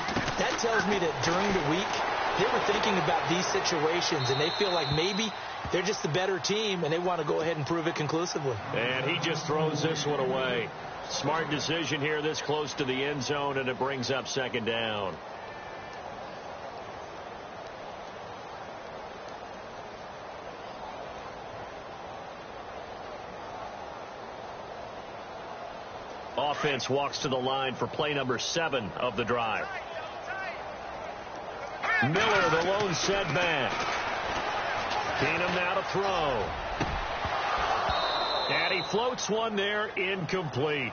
That tells me that during the week, they were thinking about these situations, and they feel like maybe they're just the better team, and they want to go ahead and prove it conclusively. And he just throws this one away. Smart decision here this close to the end zone, and it brings up second down. Offense walks to the line for play number 7 of the drive. Miller, the lone setback. Keenum now to throw. And he floats one there, incomplete.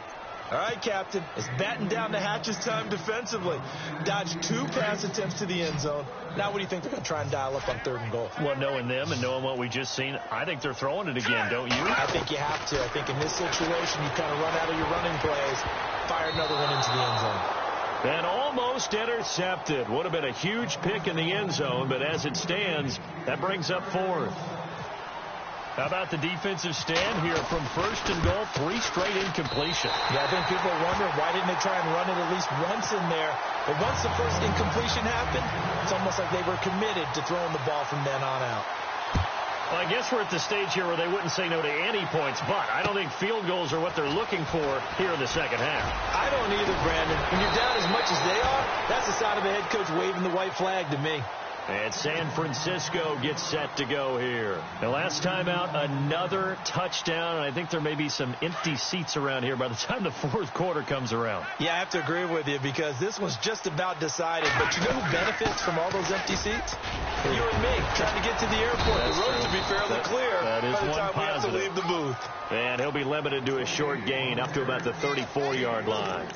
All right, Captain. It's batten down the hatches time defensively. Dodged 2 pass attempts to the end zone. Now what do you think they're going to try and dial up on 3rd and goal? Well, knowing them and knowing what we just seen, I think they're throwing it again, don't you? I think you have to. I think in this situation, you kind of run out of your running plays, fire another one into the end zone. And almost intercepted. Would have been a huge pick in the end zone, but as it stands, that brings up 4th. How about the defensive stand here from 1st and goal, 3 straight incompletion. Yeah, I think people are wondering why didn't they try and run it at least once in there. But once the first incompletion happened, it's almost like they were committed to throwing the ball from then on out. Well, I guess we're at the stage here where they wouldn't say no to any points, but I don't think field goals are what they're looking for here in the second half. I don't either, Brandon. When you're down as much as they are, that's the sign of a head coach waving the white flag to me. And San Francisco gets set to go here. The last time out, another touchdown. And I think there may be some empty seats around here by the time the 4th quarter comes around. Yeah, I have to agree with you because this was just about decided. But you know who benefits from all those empty seats? You and me, trying to get to the airport. The roads will be fairly clear that is by the one time positive. we have to leave the booth. And he'll be limited to a short gain up to about the 34-yard line.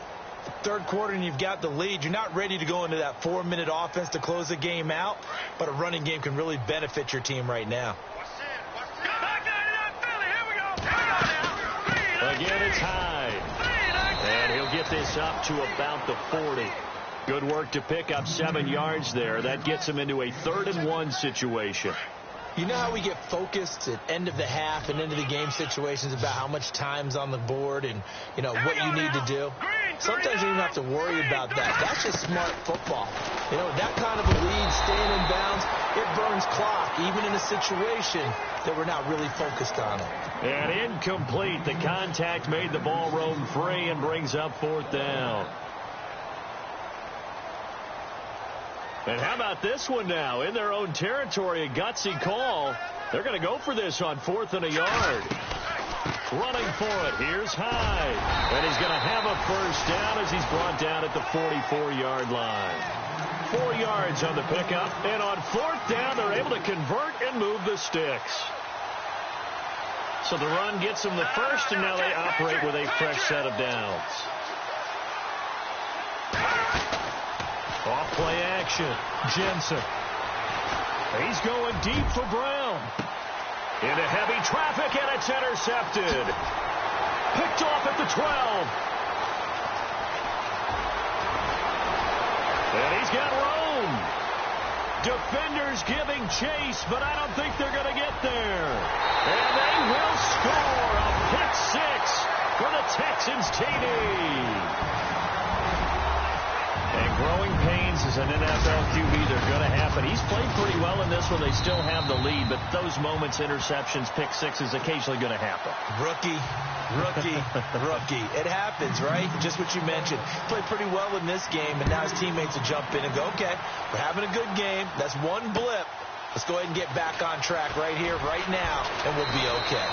3rd quarter and you've got the lead. You're not ready to go into that 4-minute offense to close the game out, but a running game can really benefit your team right now. Again, it's Hyde. And he'll get this up to about the 40. Good work to pick up 7 yards there. That gets him into a 3rd and 1 situation. You know how we get focused at end of the half and into the game situations about how much time's on the board and, you know, what you need to do? Sometimes you don't have to worry about that. That's just smart football. You know, that kind of a lead, staying in bounds, it burns clock, even in a situation that we're not really focused on it. And incomplete. The contact made the ball roam free and brings up 4th down. And how about this one now? In their own territory, a gutsy call. They're going to go for this on 4th and a yard. Running for it. Here's Hyde. And he's going to have a first down as he's brought down at the 44-yard line. 4 yards on the pickup. And on 4th down, they're able to convert and move the sticks. So the run gets them the first, and now they operate with a fresh set of downs. Off play action. Jensen. He's going deep for Brown. Into heavy traffic, and it's intercepted. Picked off at the 12. And he's got room. Defenders giving chase, but I don't think they're going to get there. And they will score a pick 6 for the Texans TD. And growing pains as an NFL QB, they're going to happen. He's played pretty well in this one. They still have the lead, but those moments, interceptions, pick 6 is occasionally going to happen. Rookie. It happens, right? Just what you mentioned. Played pretty well in this game, and now his teammates will jump in and go, okay, we're having a good game. That's one blip. Let's go ahead and get back on track right here, right now, and we'll be okay.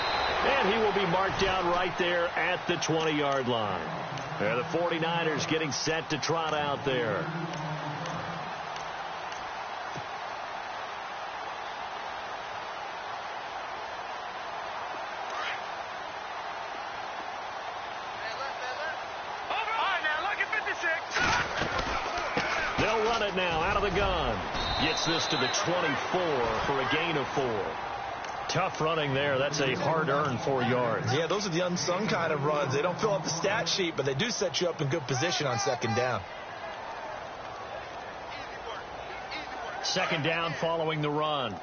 And he will be marked down right there at the 20-yard line. They're the 49ers getting set to trot out there. They'll run it now out of the gun. Gets this to the 24 for a gain of 4. Tough running there. That's a hard-earned 4 yards. Yeah, those are the unsung kind of runs. They don't fill up the stat sheet, but they do set you up in good position on 2nd down. 2nd down following the run.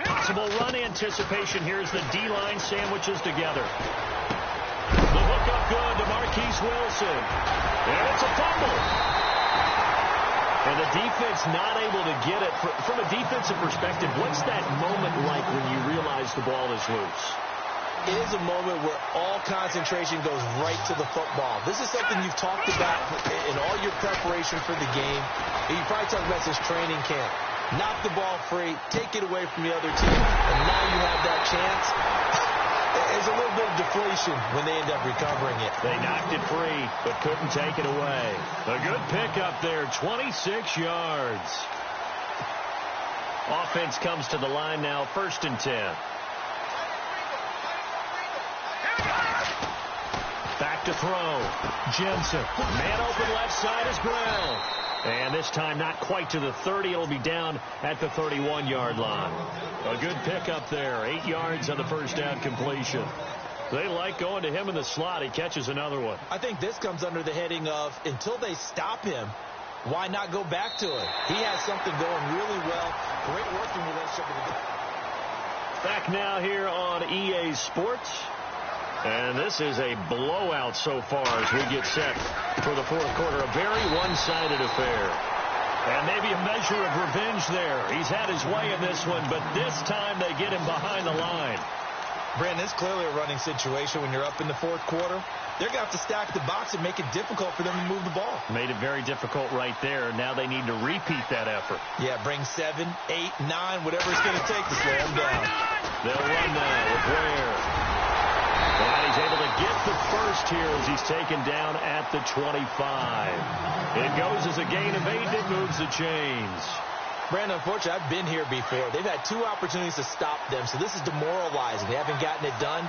Possible run anticipation. Here's the D-line sandwiches together. The hook up good to Marquise Wilson. And it's a fumble. And the defense not able to get it. From a defensive perspective, what's that moment like when you realize the ball is loose? It is a moment where all concentration goes right to the football. This is something you've talked about in all your preparation for the game. And you probably talked about since training camp. Knock the ball free, take it away from the other team, and now you have that chance. There's a little bit of deflation when they end up recovering it. They knocked it free, but couldn't take it away. A good pickup there, 26 yards. Offense comes to the line now, 1st and 10. Back to throw. Jensen. Man open left side is Brown. And this time not quite to the 30. It'll be down at the 31-yard line. A good pickup there. 8 yards on the first down completion. They like going to him in the slot. He catches another one. I think this comes under the heading of until they stop him, why not go back to it? He has something going really well. Great working relationship with the guy. Back now here on EA Sports. And this is a blowout so far as we get set for the 4th quarter. A very one-sided affair. And maybe a measure of revenge there. He's had his way in this one, but this time they get him behind the line. Brandon, it's clearly a running situation when you're up in the 4th quarter. They're going to have to stack the box and make it difficult for them to move the ball. Made it very difficult right there. Now they need to repeat that effort. Yeah, bring 7, 8, 9, whatever it's going to take to slow them down. They'll run now with Ware. And he's able to get the first here as he's taken down at the 25. It goes as a gain of 8. It moves the chains. Brandon, unfortunately, I've been here before. They've had 2 opportunities to stop them, so this is demoralizing. They haven't gotten it done.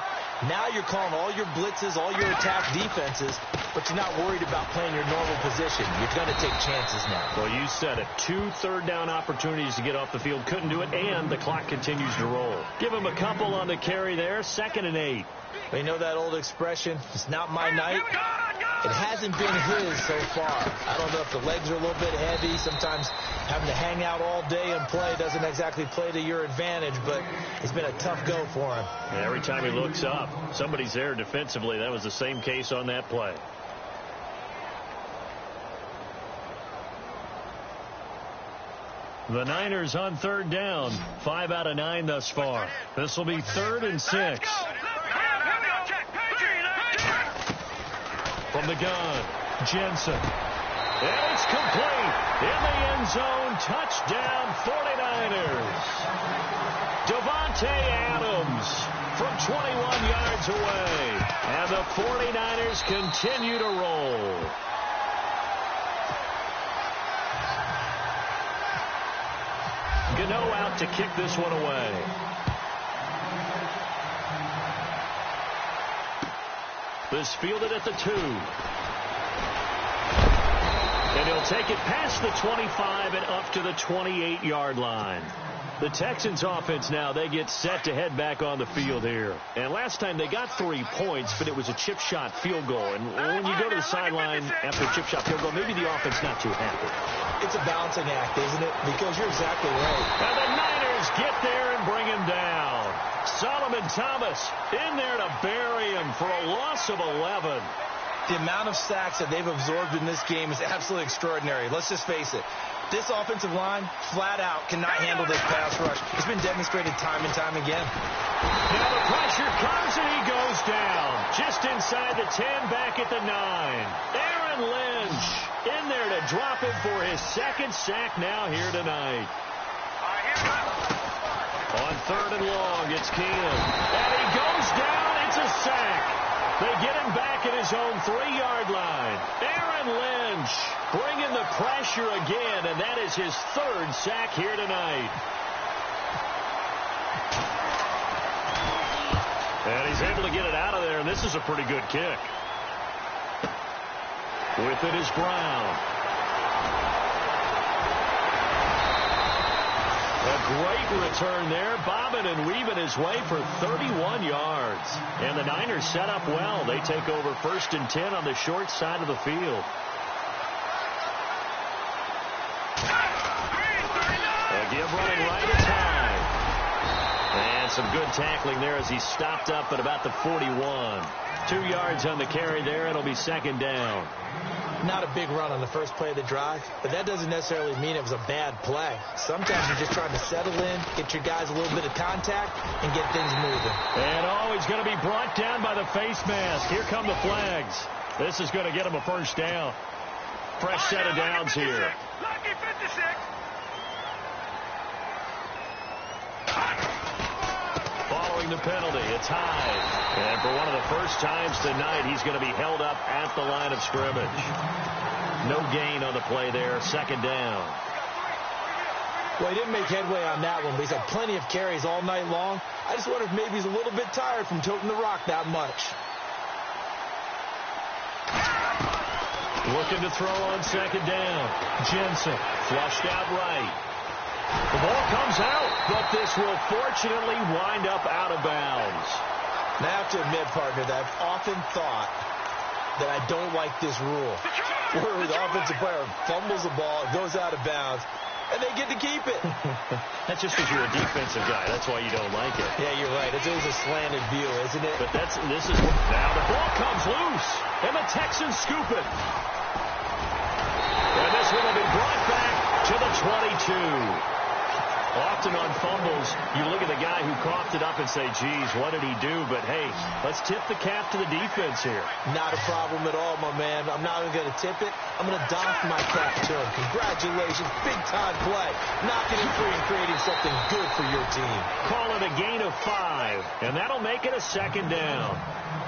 Now you're calling all your blitzes, all your attack defenses, but you're not worried about playing your normal position. You're going to take chances now. Well, you said it. 2 third-down opportunities to get off the field. Couldn't do it, and the clock continues to roll. Give him a couple on the carry there. 2nd and 8. They know that old expression, it's not my night. It hasn't been his so far. I don't know if the legs are a little bit heavy. Sometimes having to hang out all day and play doesn't exactly play to your advantage, but it's been a tough go for him. And every time he looks up, somebody's there defensively. That was the same case on that play. The Niners on 3rd down. 5 out of 9 thus far. This will be 3rd and 6. From the gun, Jensen. And it's complete. In the end zone, touchdown 49ers. Davante Adams from 21 yards away. And the 49ers continue to roll. Gano out to kick this one away. This fielded at the 2. And he'll take it past the 25 and up to the 28-yard line. The Texans offense now, they get set to head back on the field here. And last time they got 3 points, but it was a chip shot field goal. And when you go to the sideline after a chip shot field goal, maybe the offense not too happy. It's a balancing act, isn't it? Because you're exactly right. And the Niners get there and bring him down. Solomon Thomas in there to bury him for a loss of 11. The amount of sacks that they've absorbed in this game is absolutely extraordinary. Let's just face it. This offensive line, flat out, cannot handle this pass rush. It's been demonstrated time and time again. Now the pressure comes and he goes down. Just inside the 10, back at the 9. Aaron Lynch in there to drop him for his second sack now here tonight. On 3rd and long, it's Keenum. And he goes down. It's a sack. They get him back at his own 3-yard line. Aaron Lynch bringing the pressure again, and that is his 3rd sack here tonight. And he's able to get it out of there, and this is a pretty good kick. With it is Brown. A great return there, bobbing and weaving his way for 31 yards. And the Niners set up well. They take over 1st and 10 on the short side of the field. A give running right at time. And some good tackling there as he stopped up at about the 41. 2 yards on the carry there. It'll be 2nd down. Not a big run on the first play of the drive, but that doesn't necessarily mean it was a bad play. Sometimes you're just trying to settle in, get your guys a little bit of contact, and get things moving. And he's going to be brought down by the face mask. Here come the flags. This is going to get him a 1st down. Fresh set of downs here. Lucky 56. Following the penalty, it's Hyde. And for one of the first times tonight, he's going to be held up at the line of scrimmage. No gain on the play there. 2nd down. Well, he didn't make headway on that one, but he's had plenty of carries all night long. I just wonder if maybe he's a little bit tired from toting the rock that much. Looking to throw on 2nd down. Jensen flushed out right. The ball comes out, but this will fortunately wind up out of bounds. And I have to admit, partner, that I've often thought that I don't like this rule, where the offensive player fumbles the ball, it goes out of bounds, and they get to keep it. That's just because you're a defensive guy. That's why you don't like it. Yeah, you're right. It's always a slanted view, isn't it? But this is now the ball comes loose, and the Texans scoop it. And this one will be brought back to the 22. Often on fumbles, you look at the guy who coughed it up and say, geez, what did he do? But, hey, let's tip the cap to the defense here. Not a problem at all, my man. I'm not even going to tip it. I'm going to doff my cap to him. Congratulations. Big-time play. Knocking it free and creating something good for your team. Call it a gain of 5, and that'll make it a 2nd down.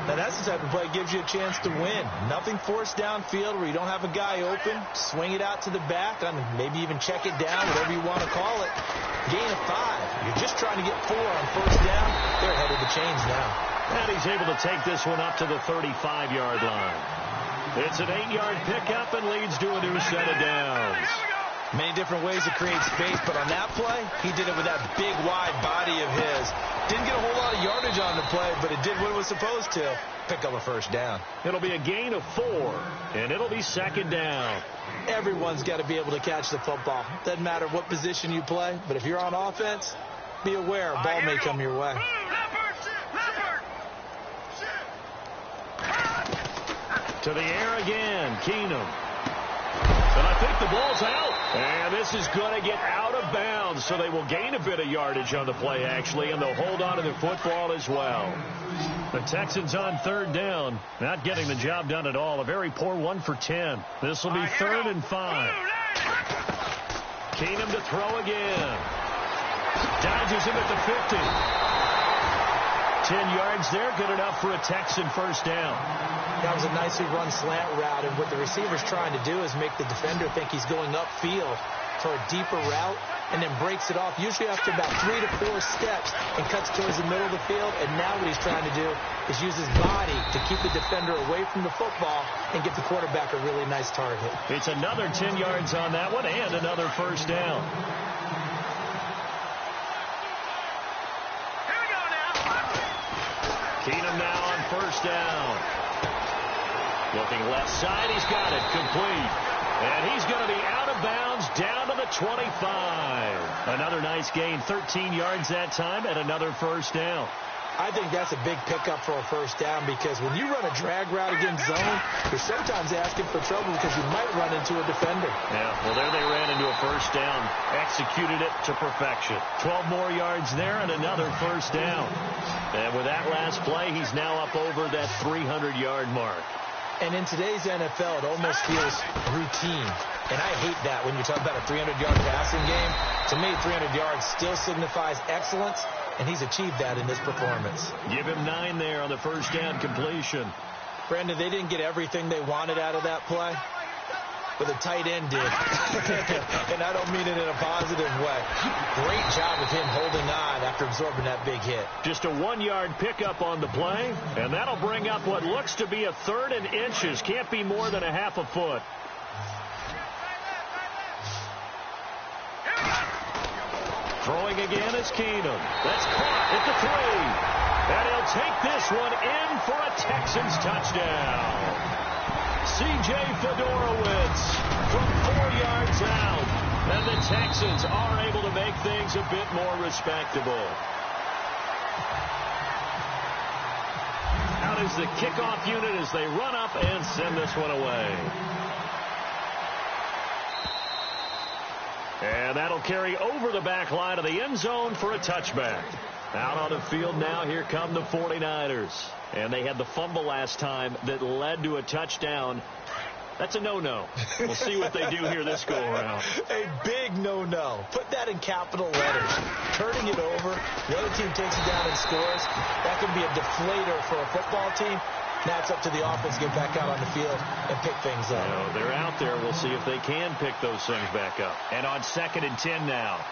Now, that's the type of play that gives you a chance to win. Nothing forced downfield where you don't have a guy open. Swing it out to the back. I mean, maybe even check it down, whatever you want to call it. Gain of 5. You're just trying to get 4 on 1st down. They're ahead of the chains now. And he's able to take this one up to the 35-yard line. It's an 8-yard pickup and leads to a new set of downs. Many different ways to create space, but on that play, he did it with that big, wide body of his. Didn't get a whole lot of yardage on the play, but it did what it was supposed to. Pick up a 1st down. It'll be a gain of 4, and it'll be 2nd down. Everyone's got to be able to catch the football. Doesn't matter what position you play, but if you're on offense, be aware a ball may come your way. To the air again, Keenum. And I think the ball's out. And this is going to get out of bounds, so they will gain a bit of yardage on the play, actually, and they'll hold on to the football as well. The Texans on 3rd down, not getting the job done at all. A very poor 1 for 10. This will be 3rd and 5. Keenum to throw again. Dodges him at the 50. 10 yards there, good enough for a Texan first down. That was a nicely run slant route, and what the receiver's trying to do is make the defender think he's going upfield for a deeper route, and then breaks it off, usually after about 3 to 4 steps, and cuts towards the middle of the field. And now what he's trying to do is use his body to keep the defender away from the football and give the quarterback a really nice target. It's another 10 yards on that one, and another first down. Here we go now. Keenum now on first down. Looking left side, he's got it, complete. And he's going to be out of bounds down to the 25. Another nice gain, 13 yards that time, and another first down. I think that's a big pickup for a first down, because when you run a drag route against zone, you're sometimes asking for trouble because you might run into a defender. Yeah, well, there they ran into a first down, executed it to perfection. 12 more yards there and another first down. And with that last play, he's now up over that 300-yard mark. And in today's NFL, it almost feels routine. And I hate that when you talk about a 300-yard passing game. To me, 300 yards still signifies excellence, and he's achieved that in this performance. Give him 9 there on the first down completion. Brandon, they didn't get everything they wanted out of that play, but the tight end did. And I don't mean it in a positive way. Great job of him holding on after absorbing that big hit. Just a 1-yard pickup on the play, and that'll bring up what looks to be a 3rd and inches. Can't be more than a half a foot. Throwing again is Keenum. That's caught at the 3. And he'll take this one in for a Texans touchdown. C.J. Fedorowicz from 4 yards out. And the Texans are able to make things a bit more respectable. Out is the kickoff unit as they run up and send this one away. And that'll carry over the back line of the end zone for a touchback. Out on the field now, here come the 49ers. And they had the fumble last time that led to a touchdown. That's a no-no. We'll see what they do here this go-around. A big no-no. Put that in capital letters. Turning it over, the other team takes it down and scores. That can be a deflator for a football team. Now it's up to the offense to get back out on the field and pick things up. You know, they're out there. We'll see if they can pick those things back up. And on 2nd and 10 now.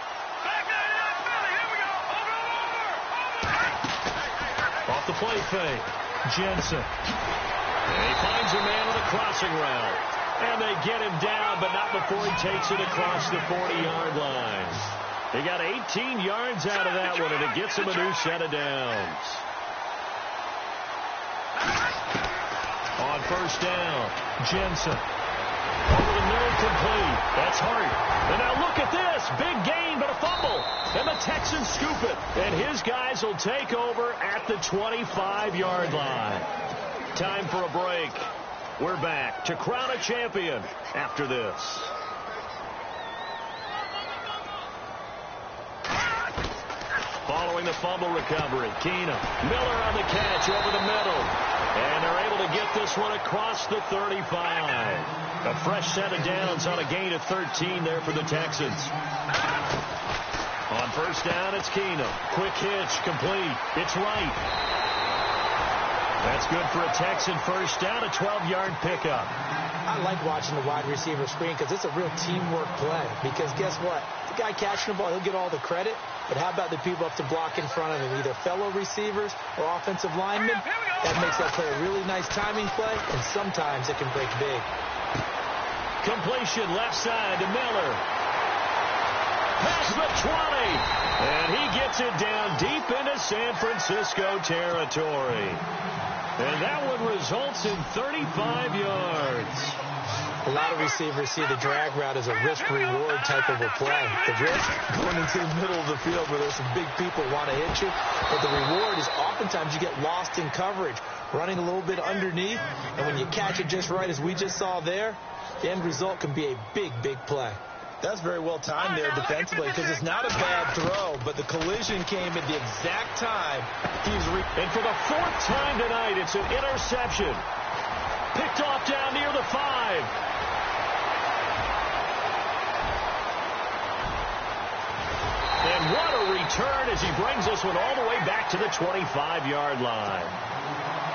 Off the play fake. Jensen. And he finds a man on the crossing route. And they get him down, but not before he takes it across the 40-yard line. They got 18 yards out of that one, and it gets him a new set of downs. On first down, Jensen. Over the middle, complete. That's Hart. And now look at this. Big gain, but a fumble. And the Texans scoop it. And his guys will take over at the 25-yard line. Time for a break. We're back to crown a champion after this. Following the fumble recovery, Keenum. Miller on the catch over the middle. And they're able to get this one across the 35. A fresh set of downs on a gain of 13 there for the Texans. On first down, it's Keenum. Quick hitch, complete. It's right. That's good for a Texan first down, a 12-yard pickup. I like watching the wide receiver screen because it's a real teamwork play. Because guess what? The guy catching the ball, he'll get all the credit. But how about the people up to block in front of him, either fellow receivers or offensive linemen? That makes that play a really nice timing play, and sometimes it can break big. Completion left side to Miller. Past the 20. And he gets it down deep into San Francisco territory. And that one results in 35 yards. A lot of receivers see the drag route as a risk-reward type of a play. The risk, going into the middle of the field where there's some big people want to hit you. But the reward is oftentimes you get lost in coverage, running a little bit underneath. And when you catch it just right, as we just saw there, the end result can be a big, big play. That's very well timed there defensively because it's not a bad throw, but the collision came at the exact time and for the 4th time tonight, it's an interception. Picked off down near the 5. And what a return as he brings this one all the way back to the 25-yard line.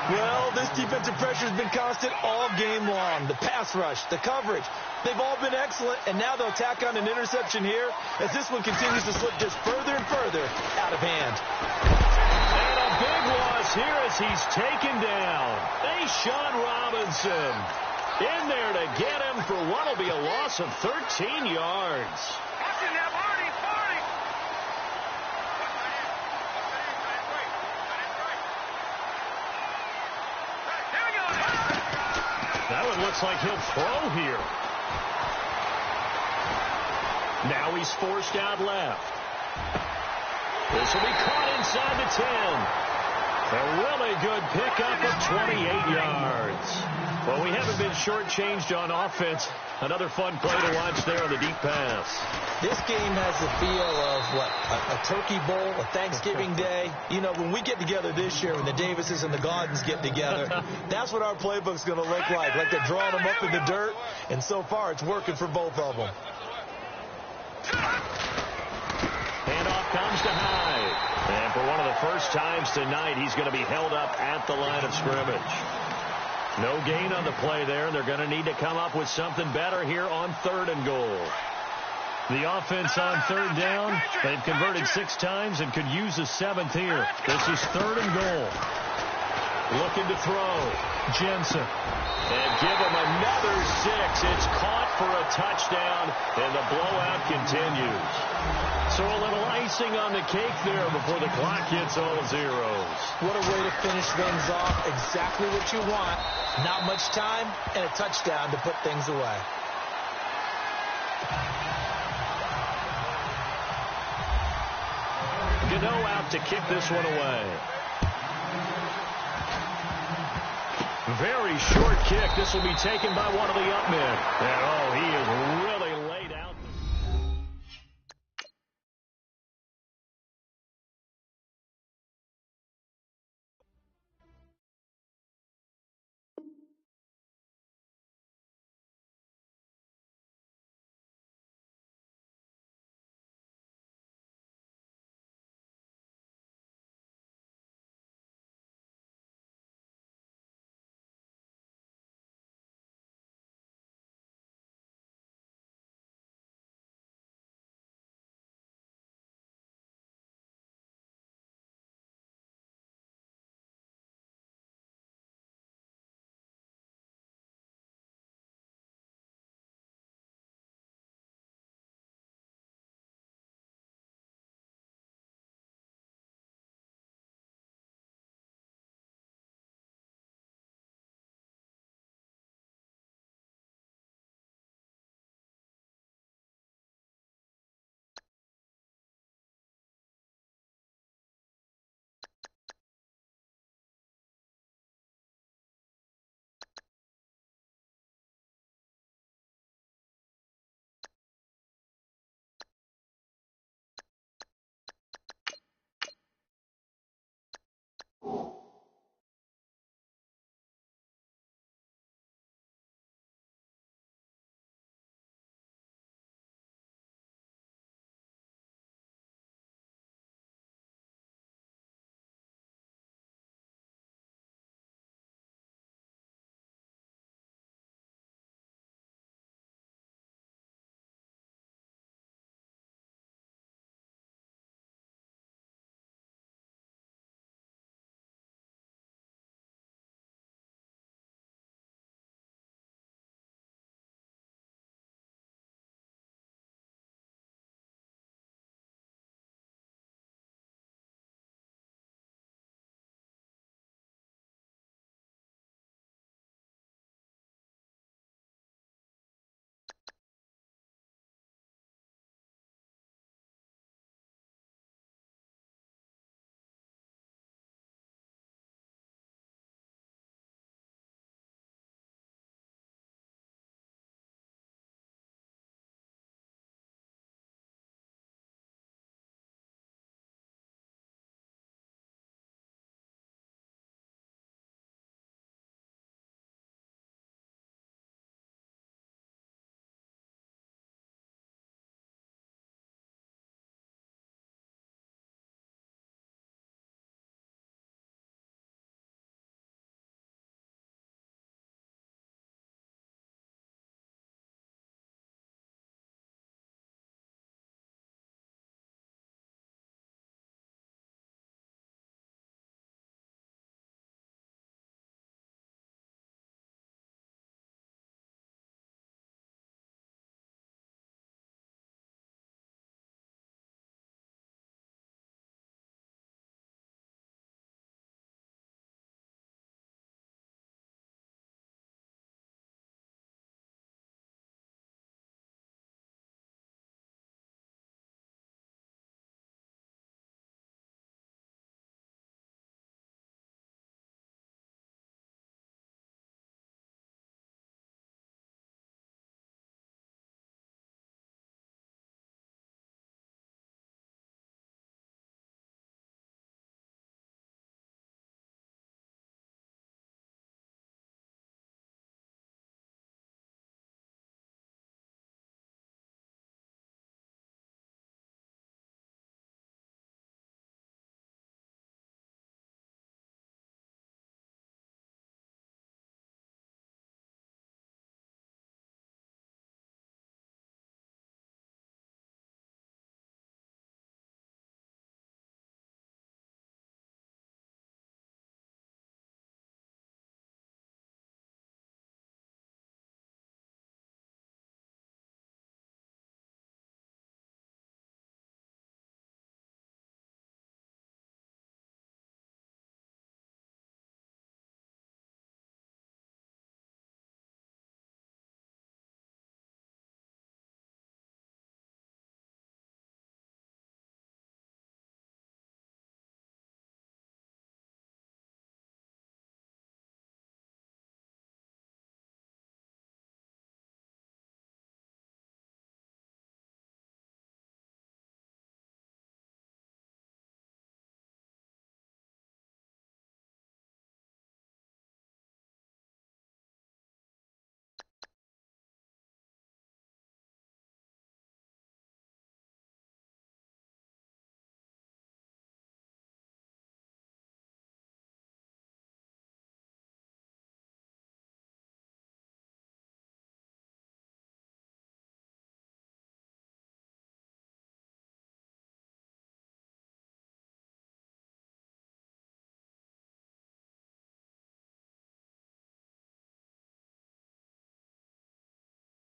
Well, this defensive pressure has been constant all game long. The pass rush, the coverage, they've all been excellent, and now they'll tack on an interception here as this one continues to slip just further and further out of hand. And a big loss here as he's taken down. Sean Robinson in there to get him for what will be a loss of 13 yards. That one looks like he'll throw here. Now he's forced out left. This will be caught inside the 10. A really good pickup of 28 yards. Well, we haven't been shortchanged on offense. Another fun play to watch there on the deep pass. This game has the feel of, a turkey bowl, a Thanksgiving day. You know, when we get together this year, when the Davises and the Gaudens get together, that's what our playbook's going to look like they're drawing them up in the dirt. And so far, it's working for both of them. Handoff comes to Hyde. And for one of the first times tonight, he's going to be held up at the line of scrimmage. No gain on the play there, and they're going to need to come up with something better here on 3rd and goal. The offense on 3rd down, they've converted 6 times and could use a 7th here. This is 3rd and goal. Looking to throw. Jensen. And give him another 6. It's caught for a touchdown, and the blowout continues. So a little icing on the cake there before the clock hits all zeros. What a way to finish things off. Exactly what you want. Not much time and a touchdown to put things away. Gano out to kick this one away. Very short kick. This will be taken by one of the up men. And, he is really